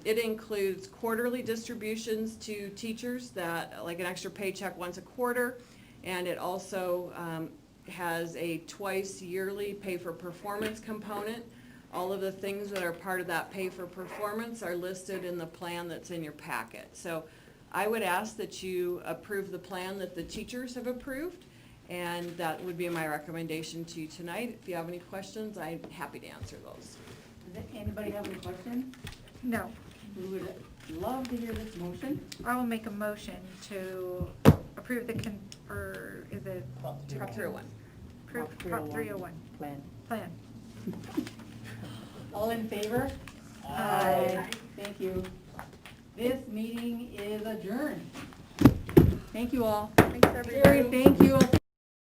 It includes quarterly distributions to teachers, that like an extra paycheck once a quarter, and it also has a twice yearly pay for performance component. All of the things that are part of that pay for performance are listed in the plan that's in your packet. So I would ask that you approve the plan that the teachers have approved, and that would be my recommendation to you tonight. If you have any questions, I'm happy to answer those. Does anybody have any questions? No. We would love to hear this motion. I will make a motion to approve or is it? Prop 301. Approve Prop 301 plan. All in favor? Aye. Thank you. This meeting is adjourned. Thank you all. Thanks, everybody. Jerry, thank you.